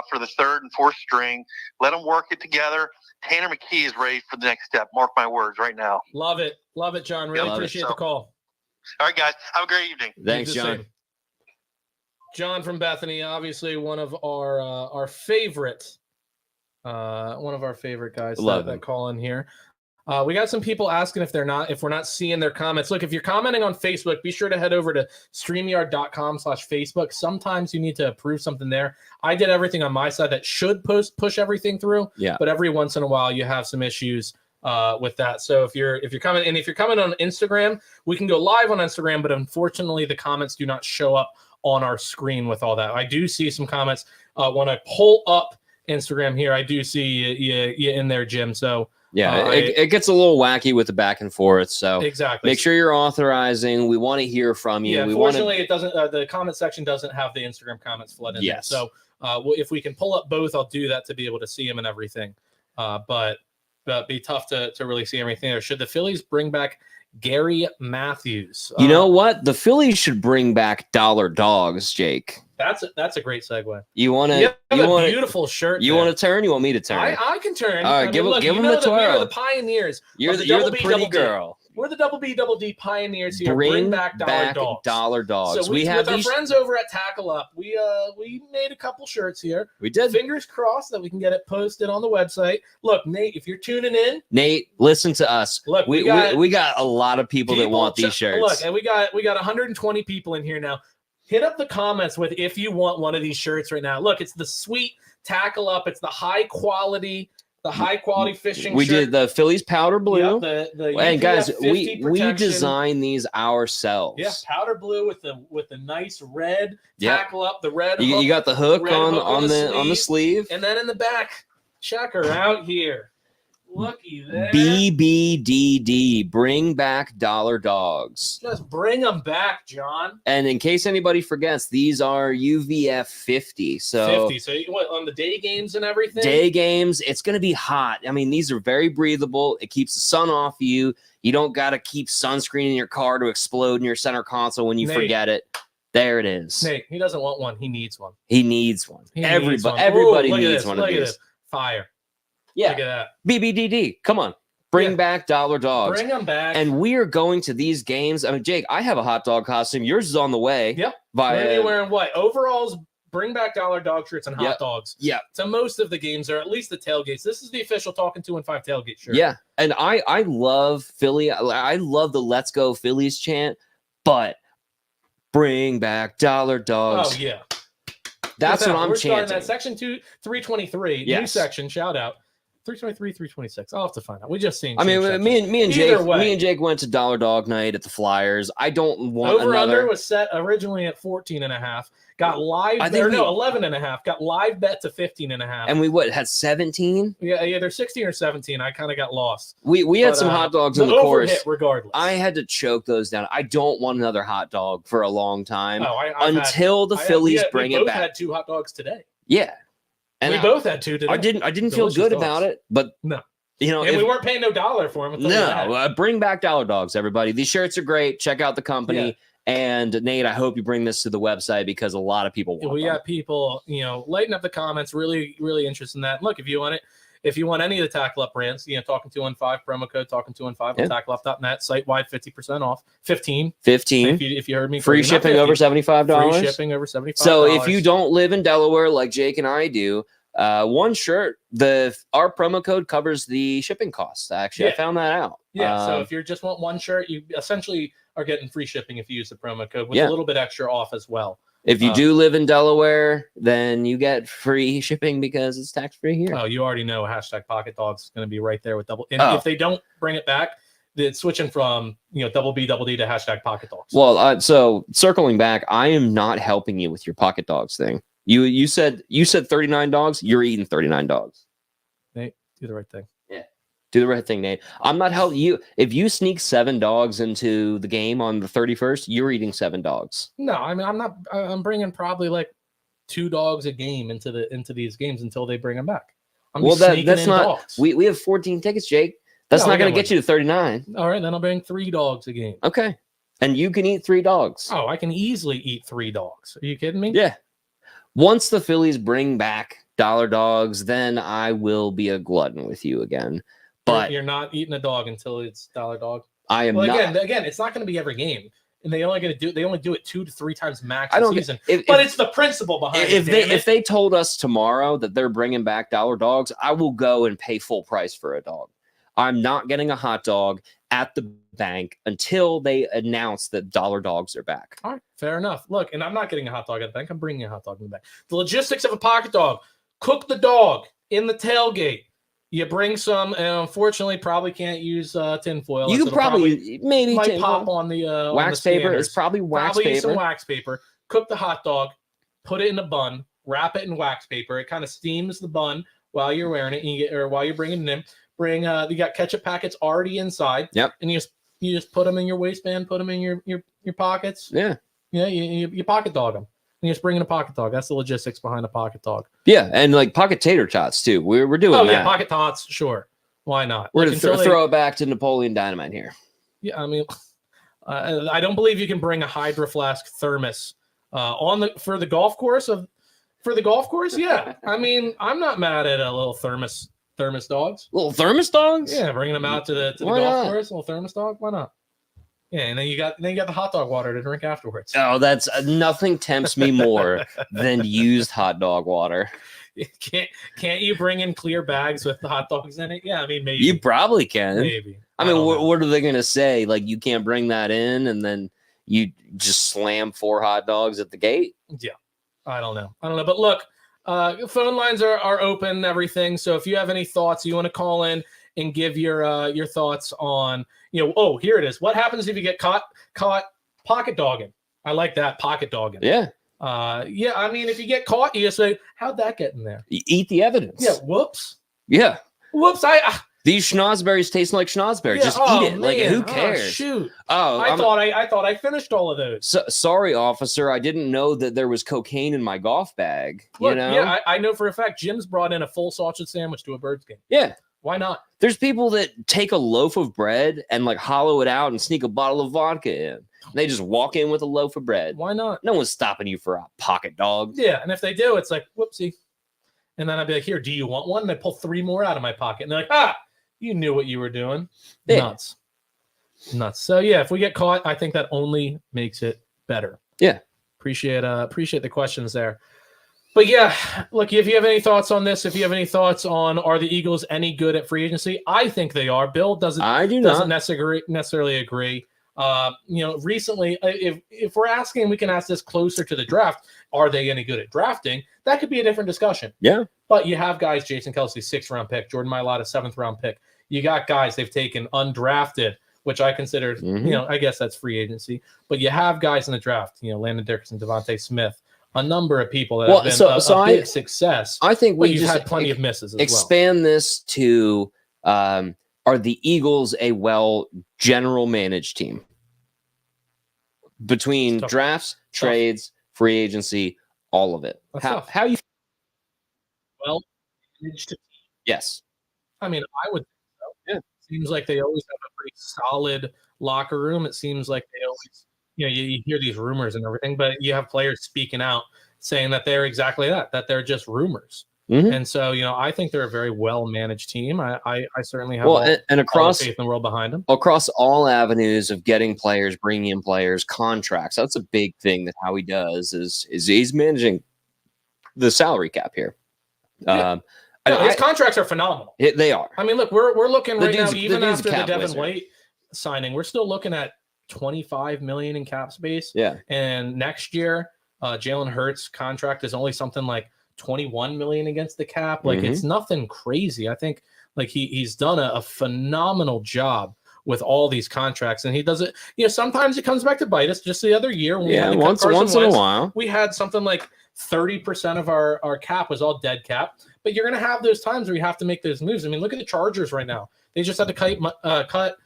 for the third and fourth string. Let them work it together. Tanner McKee is ready for the next step. Mark my words right now. Love it, John. Really appreciate the call. All right, guys. Have a great evening. Thanks, John. John from Bethany, obviously one of our favorite, guys that call in here. We got some people asking if we're not seeing their comments. Look, if you're commenting on Facebook, be sure to head over to StreamYard.com/Facebook. Sometimes you need to approve something there. I did everything on my side that should push everything through. Yeah. But every once in a while you have some issues with that. So if you're coming on Instagram, we can go live on Instagram, but unfortunately the comments do not show up on our screen with all that. I do see some comments. When I pull up Instagram here, I do see you in there, Jim. So yeah, it gets a little wacky with the back and forth. So exactly, make sure you're authorizing. We want to hear from you. Yeah, unfortunately, it doesn't. The comment section doesn't have the Instagram comments flood in there. So if we can pull up both, I'll do that to be able to see them and everything. But be tough to really see everything there. Should the Phillies bring back Gary Matthews? You know what? The Phillies should bring back Dollar Dogs, Jake. That's a great segue. You want a beautiful shirt. You want to turn? You want me to turn? I can turn. All right, give him the twirl. We're the pioneers. You're the pretty girl. We're the double B double D pioneers here. Bring back Dollar Dogs. So we have with our friends over at Tackle Up. We made a couple shirts here. We did. Fingers crossed that we can get it posted on the website. Look, Nate, if you're tuning in, Nate, listen to us. Look, we got a lot of people that want these shirts. Look, and we got 120 people in here now. Hit up the comments with if you want one of these shirts right now. Look, it's the sweet Tackle Up. It's the high quality the high quality fishing. We shirt. did the Phillies powder blue. Yep, the And guys, UVF 50 we protection. designed these ourselves. Yeah, powder blue with the nice red Yep. tackle up, the red. You, hook, you got the hook red on hook on the sleeve. and then in the back, checker out here. Looky there. BBDD, bring back dollar dogs. Just bring them back, John. And in case anybody forgets, these are UVF 50. So 50. So you what on the day games and everything? day games, it's going to be hot. I mean, these are very breathable. It keeps the sun off you. You don't got to keep sunscreen in your car to explode in your center console when you Nate. forget it. There it is. Nate, he doesn't want one. He needs one. He needs one. He Everybody, needs one. everybody Ooh, look at needs this. one Look of at these. this. Fire. Yeah. Look at that. BBDD. Come on. Bring Yeah. back dollar dogs. Bring them back. And we are going to these games. I mean, Jake, I have a hot dog costume. Yours is on the way. Yep. Via, We're gonna be wearing what? Overalls, bring back dollar dog shirts, and hot Yep. dogs. Yeah. So most of the games are at least the tailgates. This is the official Talkin' 2 and 5 tailgate shirt. Yeah. And I love Philly. I love the Let's Go Phillies chant, but bring back dollar dogs. Oh yeah. That's what We're I'm starting chanting. that section 323. New Yes. section. Shout out. 323, 326. I'll have to find out. We just seen. I mean, change me and Jake, Either way. me and Jake went to Dollar Dog Night at the Flyers. I don't want over another. under was set originally at 14 and a half. Got live. I think Or we- no, 11 and a half. Got live bet to 15 and a half. And we had 17. Yeah, either 16 or 17. I kind of got lost. We had But, some hot dogs in the the over course. hit regardless. I had to choke those down. I don't want another hot dog for a long time Oh, I've had- until the I had- Phillies we bring both it back. had 2 hot dogs today. Yeah, and we both had 2 today. I didn't feel Delicious good dogs. about it, but No. you know, And if- we weren't paying no dollar for them. no, bring back dollar dogs, everybody. These shirts are great. Check out the company. And Nate, I hope you bring this to the website because a lot of people want We them. got people, lighting up the comments. Really, really interested in that. Look, if you want it, if you want any of the Tackle Up brands, Talkin' 215 promo code Talkin' 215 Yeah. on tackleup.net, site wide 50% off. 15 15 if you heard me. free correctly. Not shipping over 50. $75. Free shipping over $75. So if you don't live in Delaware like Jake and I do, one shirt, our promo code covers the shipping costs. Actually, I Yeah. found that out. so if you just want one shirt, you essentially are getting free shipping if you use the promo code with Yeah. a little bit extra off as well. if you do live in Delaware, then you get free shipping because it's tax free here. Oh, you already know hashtag Pocket Dogs is going to be right there with double. And Oh. if they don't bring it back, it's switching from double B double D to hashtag Pocket Dogs. Well, so circling back, I am not helping you with your pocket dogs thing. You said 39 dogs. You're eating 39 dogs. Nate, do the right thing. Do the right thing, Nate. I'm not helping you. If you sneak 7 dogs into the game on the 31st, you're eating 7 dogs. No, I mean I'm not. I'm bringing probably like 2 dogs a game into these games until they bring them back. Well, that's not. Dogs. We have 14 tickets, Jake. That's No, not we going got to get you to 39. All right, then I'll bring 3 dogs a game. Okay, and you can eat 3 dogs. Oh, I can easily eat 3 dogs. Are you kidding me? Yeah. Once the Phillies bring back dollar dogs, then I will be a glutton with you again. But you're not eating a dog until it's dollar dog. I am Well, not. again, it's not going to be every game, and they only do it 2 to 3 times max I a don't. season. If, But it's the principle behind if it. if they told us tomorrow that they're bringing back dollar dogs, I will go and pay full price for a dog. I'm not getting a hot dog at the bank until they announce that dollar dogs are back. All right, fair enough. Look, and I'm not getting a hot dog at the bank. I'm bringing a hot dog in the bank. The logistics of a pocket dog: cook the dog in the tailgate. You bring some, and unfortunately, probably can't use tinfoil. You could probably maybe might take pop on the wax on the paper. scanners. It's probably wax Probably use some paper. wax paper. Cook the hot dog, put it in a bun, wrap it in wax paper. It kind of steams the bun while you're wearing it, and or while you're bringing it in. Bring you got ketchup packets already inside. Yep. And you just put them in your waistband, put them in your pockets. Yeah. Yeah, you pocket dog them. And you just bring in a pocket dog. That's the logistics behind a pocket dog. Yeah, and like pocket tater tots too. We're doing Oh that. yeah, pocket tots, sure. Why not? We're Like, gonna until throw it back to Napoleon Dynamite here. Yeah, I mean, I don't believe you can bring a Hydro Flask thermos for the golf course. Yeah, I mean, I'm not mad at a little thermos dogs. Little thermos dogs? Yeah, bringing them out to the Why golf not? course, a little thermos dog. Why not? Yeah, and then you got the hot dog water to drink afterwards. Oh, that's nothing tempts me more than used hot dog water. Can't you bring in clear bags with the hot dogs in it? Yeah, I mean maybe. You probably can. Maybe. I mean, don't know. what are they going to say? Like, you can't bring that in, and then you just slam 4 hot dogs at the gate? I don't know. But look, Phone lines are open and everything. So if you have any thoughts, you want to call in and give your thoughts on, oh, here it is. What happens if you get caught pocket dogging? I like that, pocket dogging. Yeah. Yeah, I mean, if you get caught, you just say, how'd that get in there? You eat the evidence. Yeah, whoops. Yeah. Whoops, These schnozberries taste like schnozberries. Yeah, Just eat it. Like, who cares? Shoot. I thought I finished all of those. Sorry, officer. I didn't know that there was cocaine in my golf bag. Look, yeah, I know for a fact Jim's brought in a full sausage sandwich to a Birds game. Yeah. Why not? There's people that take a loaf of bread and like hollow it out and sneak a bottle of vodka in. They just walk in with a loaf of bread. Why not? No one's stopping you for a pocket dog. Yeah, and if they do, it's like, whoopsie. And then I'd be like, here, do you want one? And I pull 3 more out of my pocket. And they're like, you knew what you were doing. Yeah. Nuts. So yeah, if we get caught, I think that only makes it better. Yeah. Appreciate the questions there. But yeah, look, if you have any thoughts on this, if you have any thoughts on are the Eagles any good at free agency? I think they are. Bill doesn't necessarily agree. Recently, if we're asking, we can ask this closer to the draft. Are they any good at drafting? That could be a different discussion. Yeah. But you have guys, Jason Kelsey, 6th round pick, Jordan Mailata, 7th round pick. You got guys they've taken undrafted, which I consider, I guess that's free agency. But you have guys in the draft, Landon Dickerson, Devontae Smith, a number of people that have been a big success. I think we just just had plenty of misses as expand this to are the Eagles a general managed team? Between drafts, trades, free agency, all of it. How you well managed team? Yes. I mean, I would think so. Yeah. Seems like they always have a pretty solid locker room. It seems like they always, you hear these rumors and everything, but you have players speaking out saying that they're exactly that they're just rumors. And so, I think they're a very well-managed team. I certainly have all the faith in the world behind them. Across all avenues of getting players, bringing in players, contracts. That's a big thing that how he does is he's managing the salary cap here. Yeah. His contracts are phenomenal. They are. I mean, look, we're looking right now, even after the Devin wizard. White signing, we're still looking at $25 million in cap space. Yeah. And next year, Jalen Hurts' contract is only something like $21 million against the cap. Like it's nothing crazy. I think like he's done a phenomenal job with all these contracts, and he does it. Sometimes it comes back to bite us. Just the other year, when we had once in a while, we had something like 30% of our cap was all dead cap. But you're going to have those times where you have to make those moves. I mean, look at the Chargers right now. They just had to cut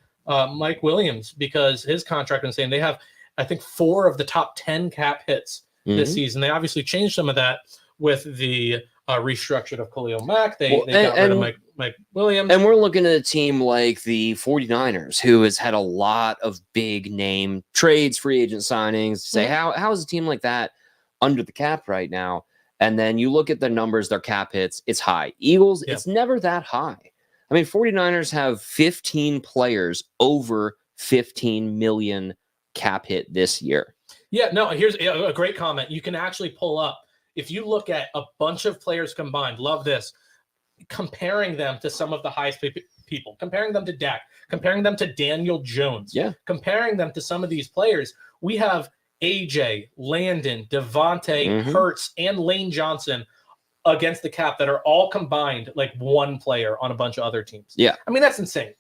Mike Williams because his contract was insane. They have, I think, 4 of the top 10 cap hits this season. They obviously changed some of that with the restructured of Khalil Mack. They got rid of Mike Williams. And we're looking at a team like the 49ers, who has had a lot of big name trades, free agent signings. Say, how is a team like that under the cap right now? And then you look at the numbers, their cap hits, it's high. Eagles, it's never that high. I mean, 49ers have 15 players over 15 million cap hit this year. Yeah, no, here's a great comment. You can actually pull up, if you look at a bunch of players combined, love this, comparing them to some of the highest people, comparing them to Dak, comparing them to Daniel Jones, comparing them to some of these players, we have AJ, Landon, Devontae, Hurts, and Lane Johnson against the cap that are all combined like one player on a bunch of other teams. Yeah. I mean, that's insane.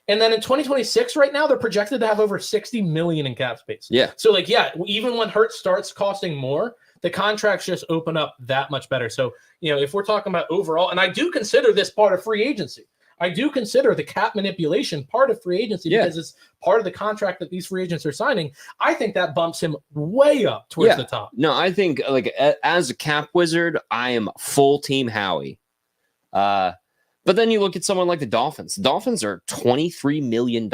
And then in 2026 right now, they're projected to have over 60 million in cap space. Yeah. So even when Hurts starts costing more, the contracts just open up that much better. So, if we're talking about overall, and I do consider this part of free agency, I do consider the cap manipulation part of free agency because it's part of the contract that these free agents are signing. I think that bumps him way up towards the top. No, I think as a cap wizard, I am full team Howie. But then you look at someone like the Dolphins. The Dolphins are $23 million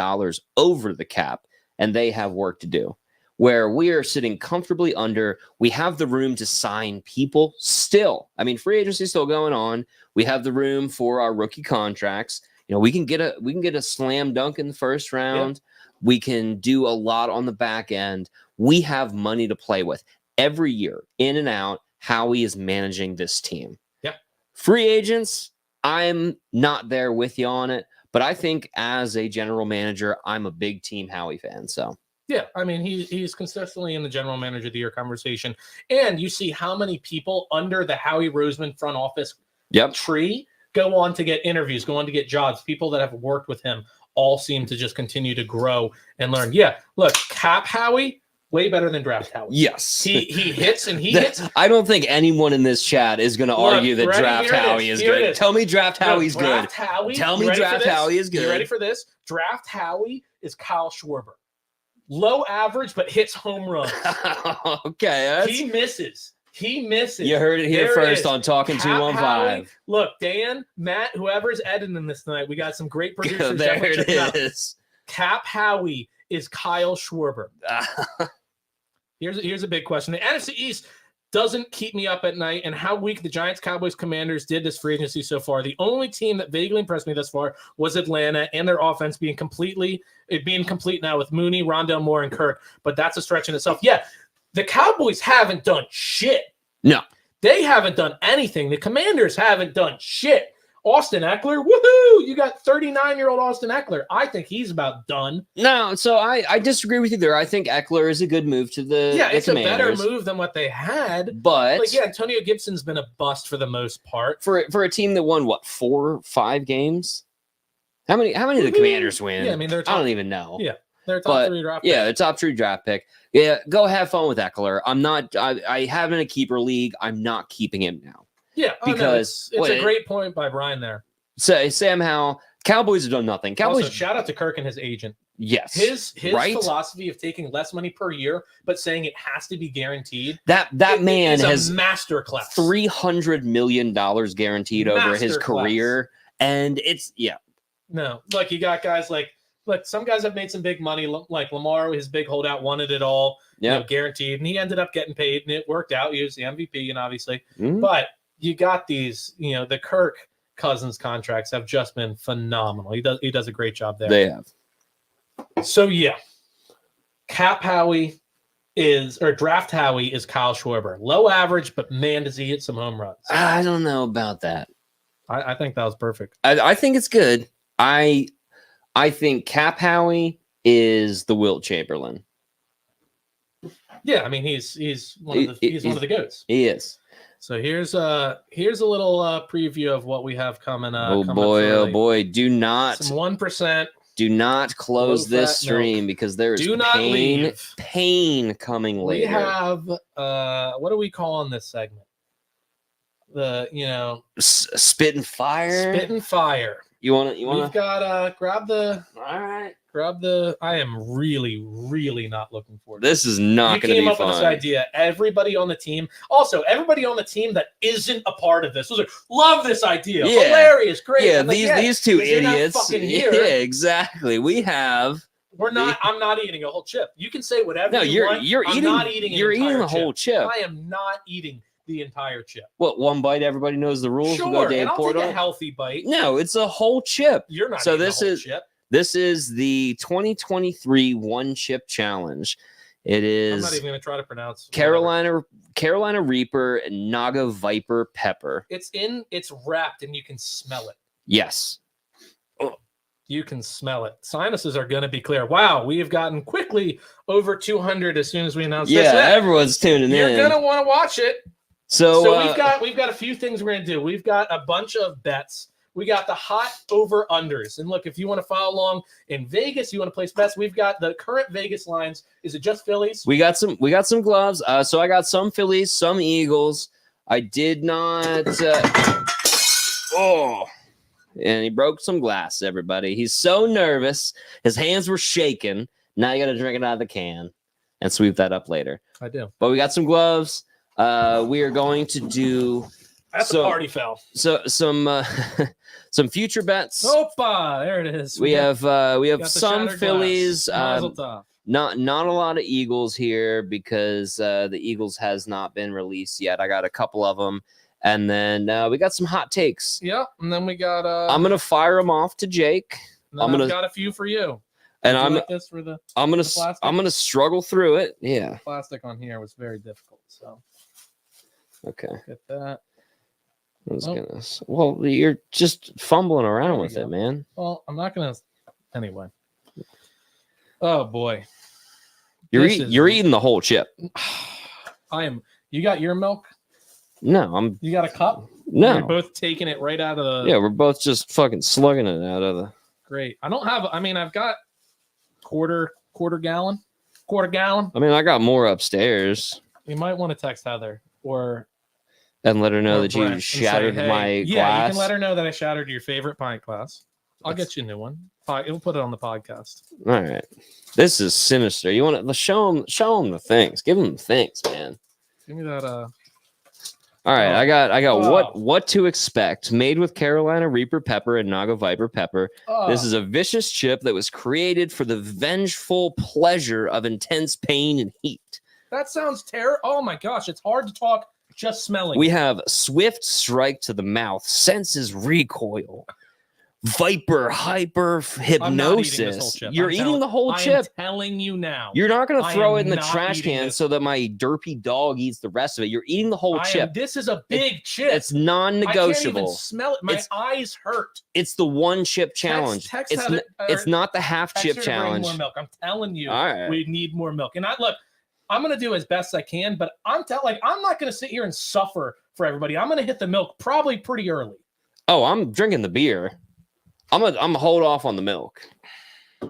over the cap, and they have work to do. Where we are sitting comfortably under, we have the room to sign people still. I mean, free agency is still going on. We have the room for our rookie contracts. We can get a slam dunk in the first round. We can do a lot on the back end. We have money to play with every year, in and out. Howie is managing this team. Yeah, free agents, I'm not there with you on it, but I think as a general manager, I'm a big team Howie fan. So. Yeah, I mean, he's consistently in the general manager of the year conversation. And you see how many people under the Howie Roseman front office tree go on to get interviews, go on to get jobs. People that have worked with him all seem to just continue to grow and learn. Yeah, look, Cap Howie, way better than Draft Howie. Yes. He hits and he hits. I don't think anyone in this chat is going to argue that Draft Howie is good. Tell me Draft Howie's good. Tell me Draft Howie is good. You ready for this? Draft Howie is Kyle Schwarber. Low average, but hits home runs. Okay. He misses. You heard it here first on Talkin 215. Look, Dan, Matt, whoever's editing this tonight, we got some great producers. There it is. Cap Howie is Kyle Schwarber. Here's a big question. The NFC East doesn't keep me up at night, and how weak the Giants, Cowboys, Commanders did this free agency so far. The only team that vaguely impressed me thus far was Atlanta, and their offense being complete now with Mooney, Rondell Moore, and Kirk. But that's a stretch in itself. Yeah, the Cowboys haven't done shit. No. They haven't done anything. The Commanders haven't done shit. Austin Eckler, woohoo! You got 39-year-old Austin Eckler. I think he's about done. No, so I disagree with you there. I think Eckler is a good move to the it's Commanders. A better move than what they had. But Antonio Gibson's been a bust for the most part. For a team that won 4 or 5 games. How many did the Commanders win? Yeah, I mean I don't even know. Yeah, they're a top 3 draft pick. Yeah, they're top 3 draft pick. Yeah, go have fun with Eckler. I have him in a keeper league. I'm not keeping him now. Yeah, because it's a great point by Brian there. So Sam Howell, Cowboys have done nothing. Cowboys. Also, shout out to Kirk and his agent. Yes, his philosophy of taking less money per year, but saying it has to be guaranteed. That man has a masterclass. $300 million guaranteed over his career, and it's No, like you got guys like some guys have made some big money, like Lamar, his big holdout, wanted it all, guaranteed, and he ended up getting paid, and it worked out. He was the MVP, and obviously, but you got these, the Kirk Cousins contracts have just been phenomenal. He does a great job there. They have. So Draft Howie is Kyle Schwarber. Low average, but man, does he hit some home runs. I don't know about that. I think that was perfect. I think it's good. I think Cap Howie is the Wilt Chamberlain. Yeah, I mean he's one of the goats. He is. So here's a little preview of what we have coming. Oh boy! Do not 1%. Do not close this stream because there is pain coming later. We have what are we calling this segment? Spit and fire. Spit and fire. You want to? We've got grab the. All right. Grab the. I am really, really not looking forward to this. Is not going to be fun. You came up with this idea. Everybody on the team. Also, everybody on the team that isn't a part of this was like, love this idea. Yeah. Hilarious. Great. Yeah. These two idiots. Yeah. Exactly. We have. We're not. I'm not eating a whole chip. You can say whatever. No, you're eating. Not eating. You're eating a whole chip. I am not eating the entire chip. What, one bite? Everybody knows the rules. Sure, we'll go Dave and I'll Porter. take a healthy bite. No, it's a whole chip. You're not. So eating this a whole is chip. This is the 2023 One Chip Challenge. It is. I'm not even going to try to pronounce Carolina Reaper and Naga Viper Pepper. It's wrapped and you can smell it. Yes. You can smell it. Sinuses are going to be clear. Wow, we have gotten quickly over 200 as soon as we announced this. Yeah, everyone's tuning in. You're going to want to watch it. So we've got a few things we're going to do. We've got a bunch of bets. We got the hot over-unders. And look, if you want to follow along in Vegas, you want to place bets, we've got the current Vegas lines. Is it just Phillies? We got some gloves. So I got some Phillies, some Eagles. I did not and he broke some glass, everybody. He's so nervous. His hands were shaking. Now you got to drink it out of the can and sweep that up later. I do. But we got some gloves. We are going to do That's a party foul. So some future bets. Opa, there it is. We have some Phillies. Not a lot of Eagles here because the Eagles has not been released yet. I got a couple of them, and then we got some hot takes. Yeah, and then we got. I'm gonna fire them off to Jake. I've got a few for you. And I'm gonna struggle through it. Yeah. The plastic on here was very difficult. So. Okay. Get that. Well, you're just fumbling around with it, man. Well, I'm not gonna. Anyway. Oh boy. You're eating the whole chip. I am. You got your milk? No, You got a cup? no. You're both taking it right out of the. Yeah, we're both just fucking slugging it out of the. Great. I don't have. I mean, I've got quarter gallon. I mean, I got more upstairs. You might want to text Heather And let her know or that Brent you and shattered say, hey, my yeah, glass. you can let her know that I shattered your favorite pint glass. I'll get you a new one. We'll put it on the podcast. All right. This is sinister. You want to show them the things. Give them the things, man. Give me that. All right, I got what to expect. Made with Carolina Reaper pepper and Naga Viper pepper. This is a vicious chip that was created for the vengeful pleasure of intense pain and heat. That sounds terrible. Oh my gosh, it's hard to talk just smelling. We have swift strike to the mouth, senses recoil, viper hyper hypnosis. You're eating the whole chip. I'm telling you now. You're not going to throw it in the not trash eating can this. so that my derpy dog eats the rest of it. You're eating the whole chip. This is a big chip. It's I can't non-negotiable. even smell it. My eyes hurt. It's the one chip challenge. Text It's not the half text chip her to bring challenge. More milk. I'm telling you. All right. We need more milk. And I'm going to do as best I can, but I'm not going to sit here and suffer for everybody. I'm going to hit the milk probably pretty early. Oh, I'm drinking the beer. I'm gonna hold off on the milk. All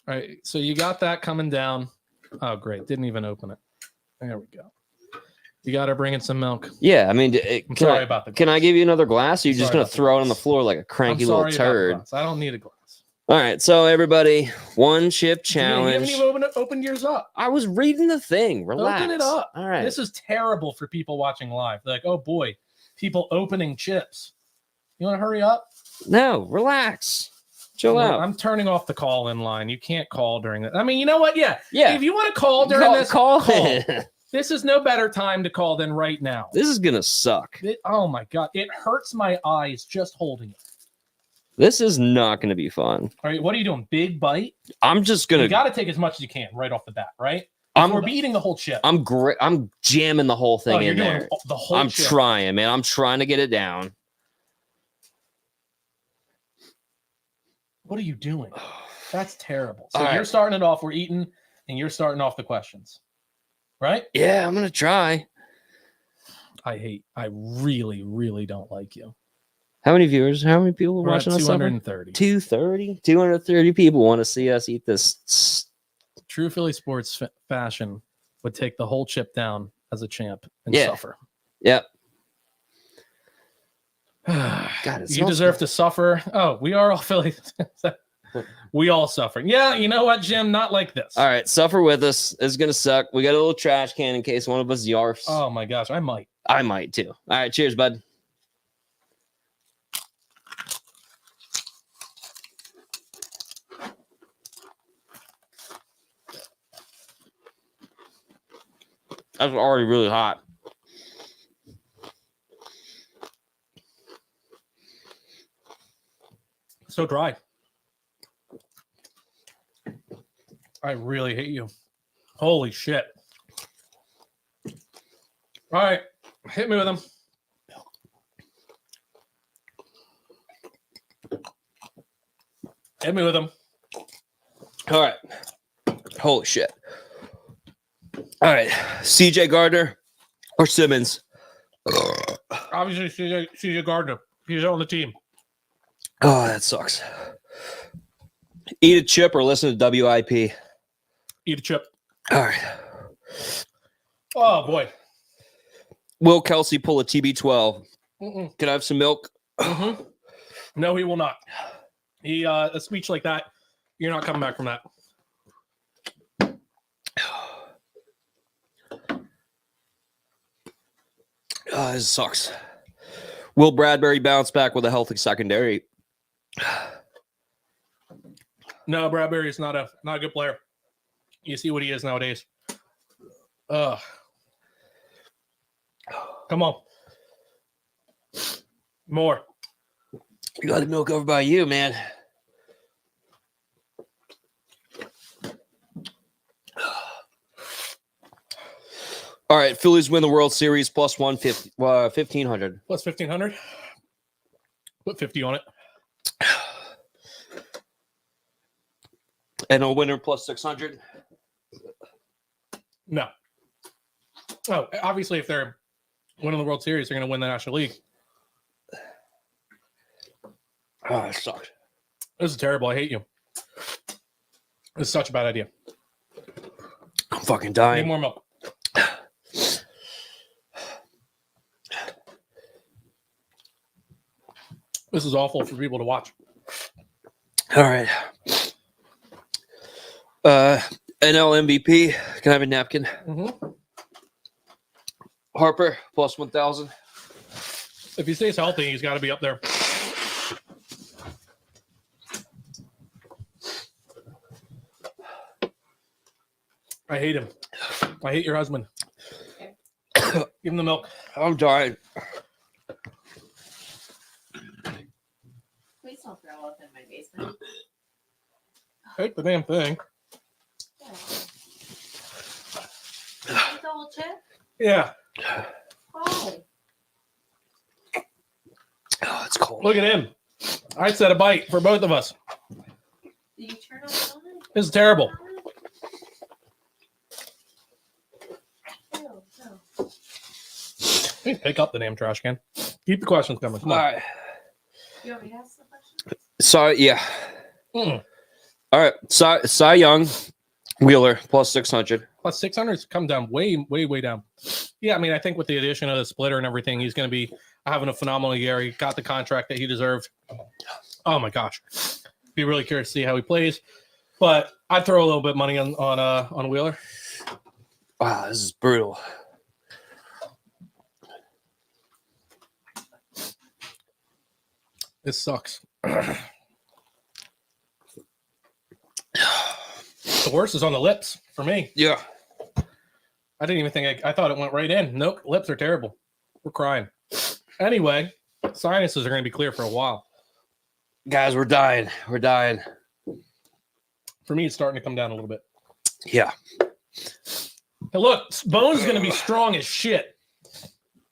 right, so you got that coming down. Oh, great. Didn't even open it. There we go. You got her bringing some milk. Yeah, I mean, I'm sorry about the glass. Can I give you another glass? Or you're just Sorry gonna throw it on the floor like a cranky little turd? I don't need a glass. All right, so everybody, one chip challenge. You haven't even opened yours up. I was reading the thing. Relax. Open it up. All right. This is terrible for people watching live. They're like, oh boy, people opening chips. You want to hurry up? No, relax. Chill out. I'm turning off the call in line. You can't call during that. I mean, you know what? Yeah. Yeah. If you want to call during this, call. This is no better time to call than right now. This is gonna suck. Oh my God. It hurts my eyes just holding it. This is not gonna be fun. All right. What are you doing? Big bite? I'm just gonna. You got to take as much as you can right off the bat, right? We're eating the whole chip. I'm great. I'm jamming the whole thing in there. The whole I'm chip. trying, man. I'm trying to get it down. What are you doing? That's terrible. So All you're right. starting it off. We're eating, and you're starting off the questions, right? Yeah, I'm gonna try. I really, really don't like you. How many viewers? How many people are We're at watching us? 230. 230 people want to see us eat this. True Philly sports fashion would take the whole chip down as a champ and Yeah. suffer. Yep. God, it you smells deserve good. to suffer. Oh, we are all Philly. We all suffer. Yeah, you know what, Jim? Not like this. All right, suffer with us. It's gonna suck. We got a little trash can in case one of us yarfs. Oh my gosh, I might. I might too. All right, cheers, bud. That's already really hot. So dry. I really hate you. Holy shit. All right. Hit me with them. Hit me with them. All right. Holy shit. All right. CJ Gardner or Simmons? Obviously, CJ Gardner. He's on the team. Oh, that sucks. Eat a chip or listen to WIP. Eat a chip. All right. Oh, boy. Will Kelsey pull a TB12? Mm-mm. Can I have some milk? Mm-hmm. No, he will not. A speech like that, you're not coming back from that. Oh, this sucks. Will Bradbury bounce back with a healthy secondary? No, Bradbury is not a good player. You see what he is nowadays. Come on. More. You got the milk over by you, man. All right, Phillies win the World Series plus 150, 1,500. Plus 1,500. Put 50 on it. And a winner plus 600. No. Oh, obviously, if they're winning the World Series, they're going to win the National League. Oh, it sucks. This is terrible. I hate you. This is such a bad idea. I'm fucking Need dying. more milk. This is awful for people to watch. All right. NL MVP. Can I have a napkin? Mm-hmm. Harper plus 1,000. If he stays healthy, he's got to be up there. I hate him. I hate your husband. Give him the milk. I'm dying. Please don't throw up in my basement. Take the damn thing. Yeah. It's a whole chip? Yeah. Why? Oh, it's cold. Look at him. I said a bite for both of us. Did you turn on the light? This is terrible. No, no. Please pick up the damn trash can. Keep the questions coming. Come All on. right. You want me to ask the question? So, yeah. Mm. All right. Cy Young, Wheeler plus 600. Plus 600's come down way down. Yeah, I mean, I think with the addition of the splitter and everything, he's going to be having a phenomenal year. He got the contract that he deserved. Oh my gosh, be really curious to see how he plays. But I'd throw a little bit of money on Wheeler. Wow, this is brutal. This sucks. The worst is on the lips for me. Yeah. I didn't even think I thought it went right in. Nope, lips are terrible. We're crying. Anyway, sinuses are going to be clear for a while. Guys, we're dying. We're dying. For me, it's starting to come down a little bit. Yeah. Hey, look, Bones is going to be strong as shit.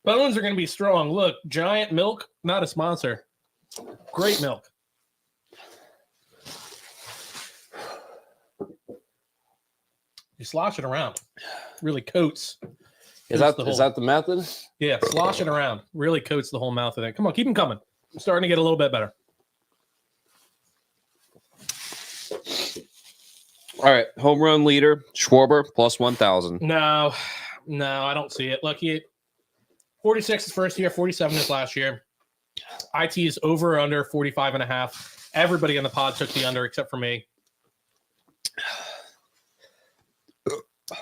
Bones are going to be strong. Look, Giant Milk, not a sponsor. Great milk. You slosh it around. Really coats. Is that the method? Yeah, slosh it around. Really coats the whole mouth of it. Come on, keep them coming. I'm starting to get a little bit better. All right. Home run leader, Schwarber plus 1,000. No, I don't see it. Look, he 46 his first year, 47 his last year. IT is over or under 45 and a half. Everybody in the pod took the under except for me.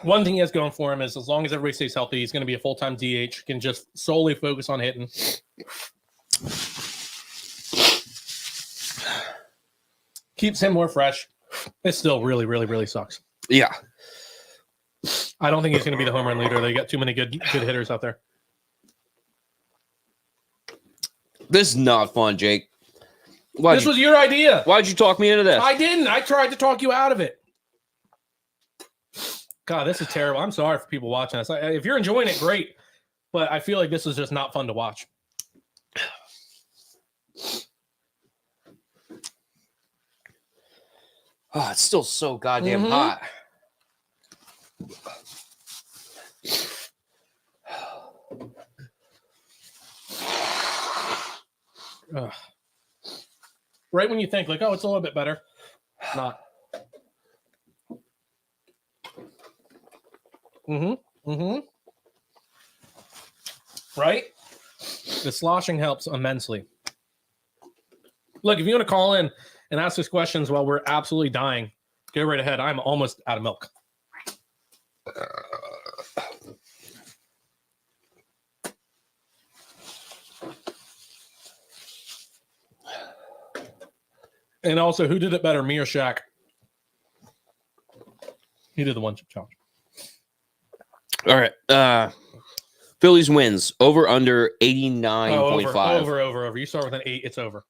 One thing he has going for him is as long as everybody stays healthy, he's going to be a full-time DH, can just solely focus on hitting. Keeps him more fresh. It still really, really, really sucks. Yeah. I don't think he's going to be the home run leader. They got too many good hitters out there. This is not fun, Jake. This was your idea. Why'd you talk me into this? I didn't. I tried to talk you out of it. God, this is terrible. I'm sorry for people watching this. If you're enjoying it, great. But I feel like this is just not fun to watch. Oh, it's still so goddamn hot. Ugh. Right when you think, like, oh, it's a little bit better. Not. Right? The sloshing helps immensely. Look, if you want to call in and ask us questions while we're absolutely dying, go right ahead. I'm almost out of milk. And also, who did it better, me or Shaq? He did the one chip challenge. All right. Phillies wins over under 89.5. Over. You start with an 8, it's over.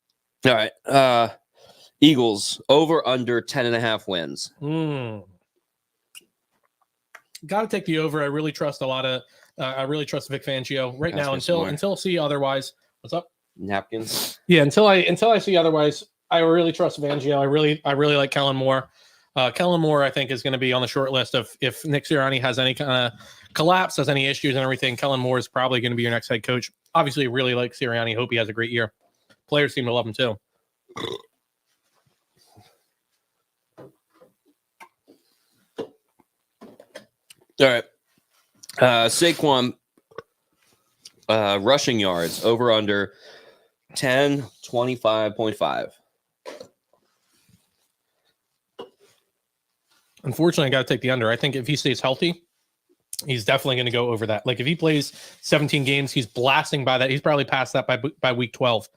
All right. Eagles over under 10.5 wins. Got to take the over. I really trust I really trust Vic Fangio right now until see otherwise. What's up? Napkins. Yeah, until I see otherwise, I really trust Fangio. I really like Kellen Moore. Kellen Moore, I think, is going to be on the short list of if Nick Sirianni has any kind of collapse, has any issues and everything. Kellen Moore is probably going to be your next head coach. Obviously, really like Sirianni. Hope he has a great year. Players seem to love him too. All right. Saquon rushing yards over under 25.5. Unfortunately, I got to take the under. I think if he stays healthy, he's definitely going to go over that. Like if he plays 17 games, he's blasting by that. He's probably past that by week 12.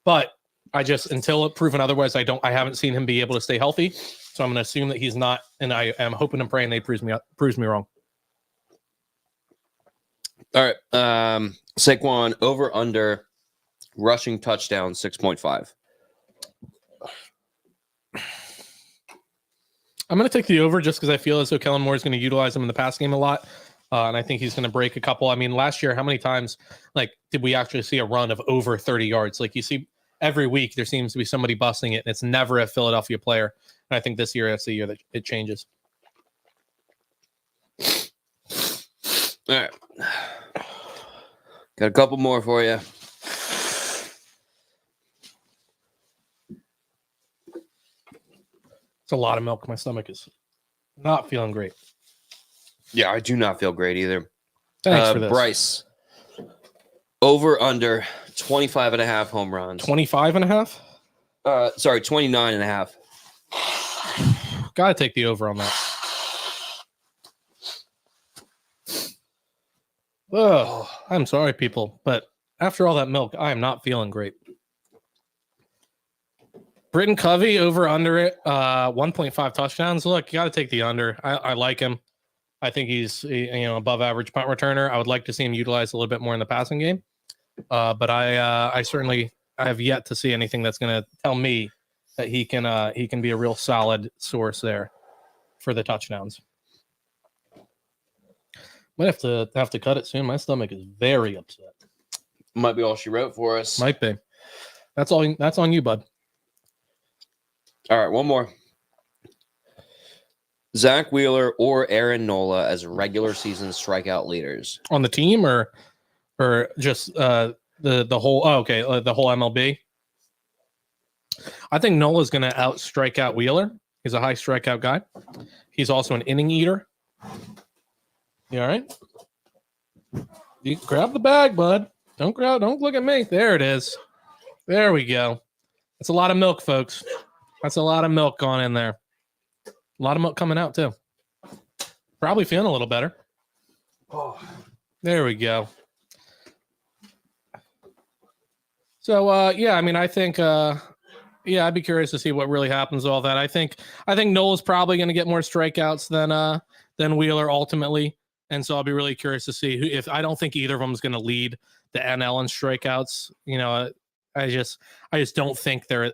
But I just, until proven otherwise, I haven't seen him be able to stay healthy. So I'm going to assume that he's not, and I am hoping and praying they proves me wrong. All right. Saquon over under rushing touchdown 6.5. I'm going to take the over just because I feel as though Kellen Moore is going to utilize him in the pass game a lot. And I think he's going to break a couple. I mean, last year, how many times did we actually see a run of over 30 yards? Like you see every week, there seems to be somebody busting it, and it's never a Philadelphia player. And I think this year, that's the year that it changes. All right. Got a couple more for you. It's a lot of milk. My stomach is not feeling great. Yeah, I do not feel great either. Thanks for this. Bryce, over under 25.5 home runs. 25.5? 29.5. Got to take the over on that. Oh, I'm sorry, people, but after all that milk, I am not feeling great. Britton Covey over under it, 1.5 touchdowns. Look, you got to take the under. I like him. I think he's above average punt returner. I would like to see him utilized a little bit more in the passing game, but I certainly have yet to see anything that's going to tell me that he can be a real solid source there for the touchdowns. Might have to cut it soon. My stomach is very upset. Might be all she wrote for us. Might be. That's all. That's on you, bud. All right, one more. Zach Wheeler or Aaron Nola as regular season strikeout leaders On the team or just the whole. Oh, okay, the whole MLB. I think Nola's going to strike out Wheeler. He's a high strikeout guy. He's also an inning eater. You all right? You grab the bag, bud. Don't look at me. There it is. There we go. That's a lot of milk, folks. That's a lot of milk gone in there. A lot of milk coming out, too. Probably feeling a little better. Oh, there we go. So, I mean, I think, I'd be curious to see what really happens with all that. I think Noel's probably going to get more strikeouts than Wheeler ultimately. And so I'll be really curious to see if I don't think either of them is going to lead the NL in strikeouts. I just don't think they're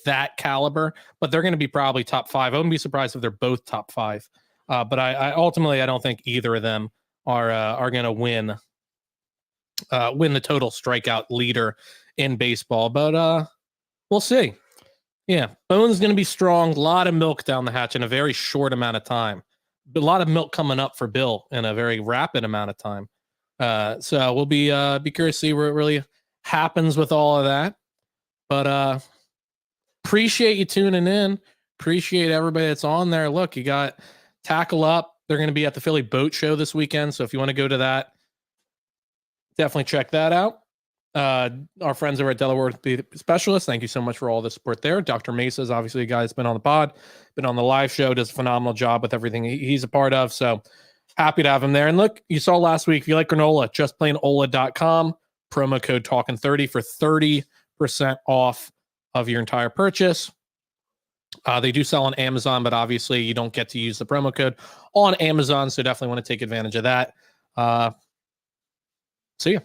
that caliber, but they're going to be probably top 5. I wouldn't be surprised if they're both top 5. But I ultimately, I don't think either of them are going to win the total strikeout leader in baseball. But we'll see. Yeah, Bone's going to be strong. A lot of milk down the hatch in a very short amount of time. A lot of milk coming up for Bill in a very rapid amount of time. So we'll be curious to see where it really happens with all of that. But appreciate you tuning in. Appreciate everybody that's on there. Look, you got Tackle Up. They're going to be at the Philly Boat Show this weekend. So if you want to go to that, definitely check that out. Our friends over at Delaware Orthopedic Specialists, thank you so much for all the support there. Dr. Mesa is obviously a guy that's been on the pod, been on the live show, does a phenomenal job with everything he's a part of. So happy to have him there. And look, you saw last week, if you like granola, justplainola.com, promo code Talkin30 for 30% off of your entire purchase. They do sell on Amazon, but obviously you don't get to use the promo code on Amazon. So definitely want to take advantage of that. See ya.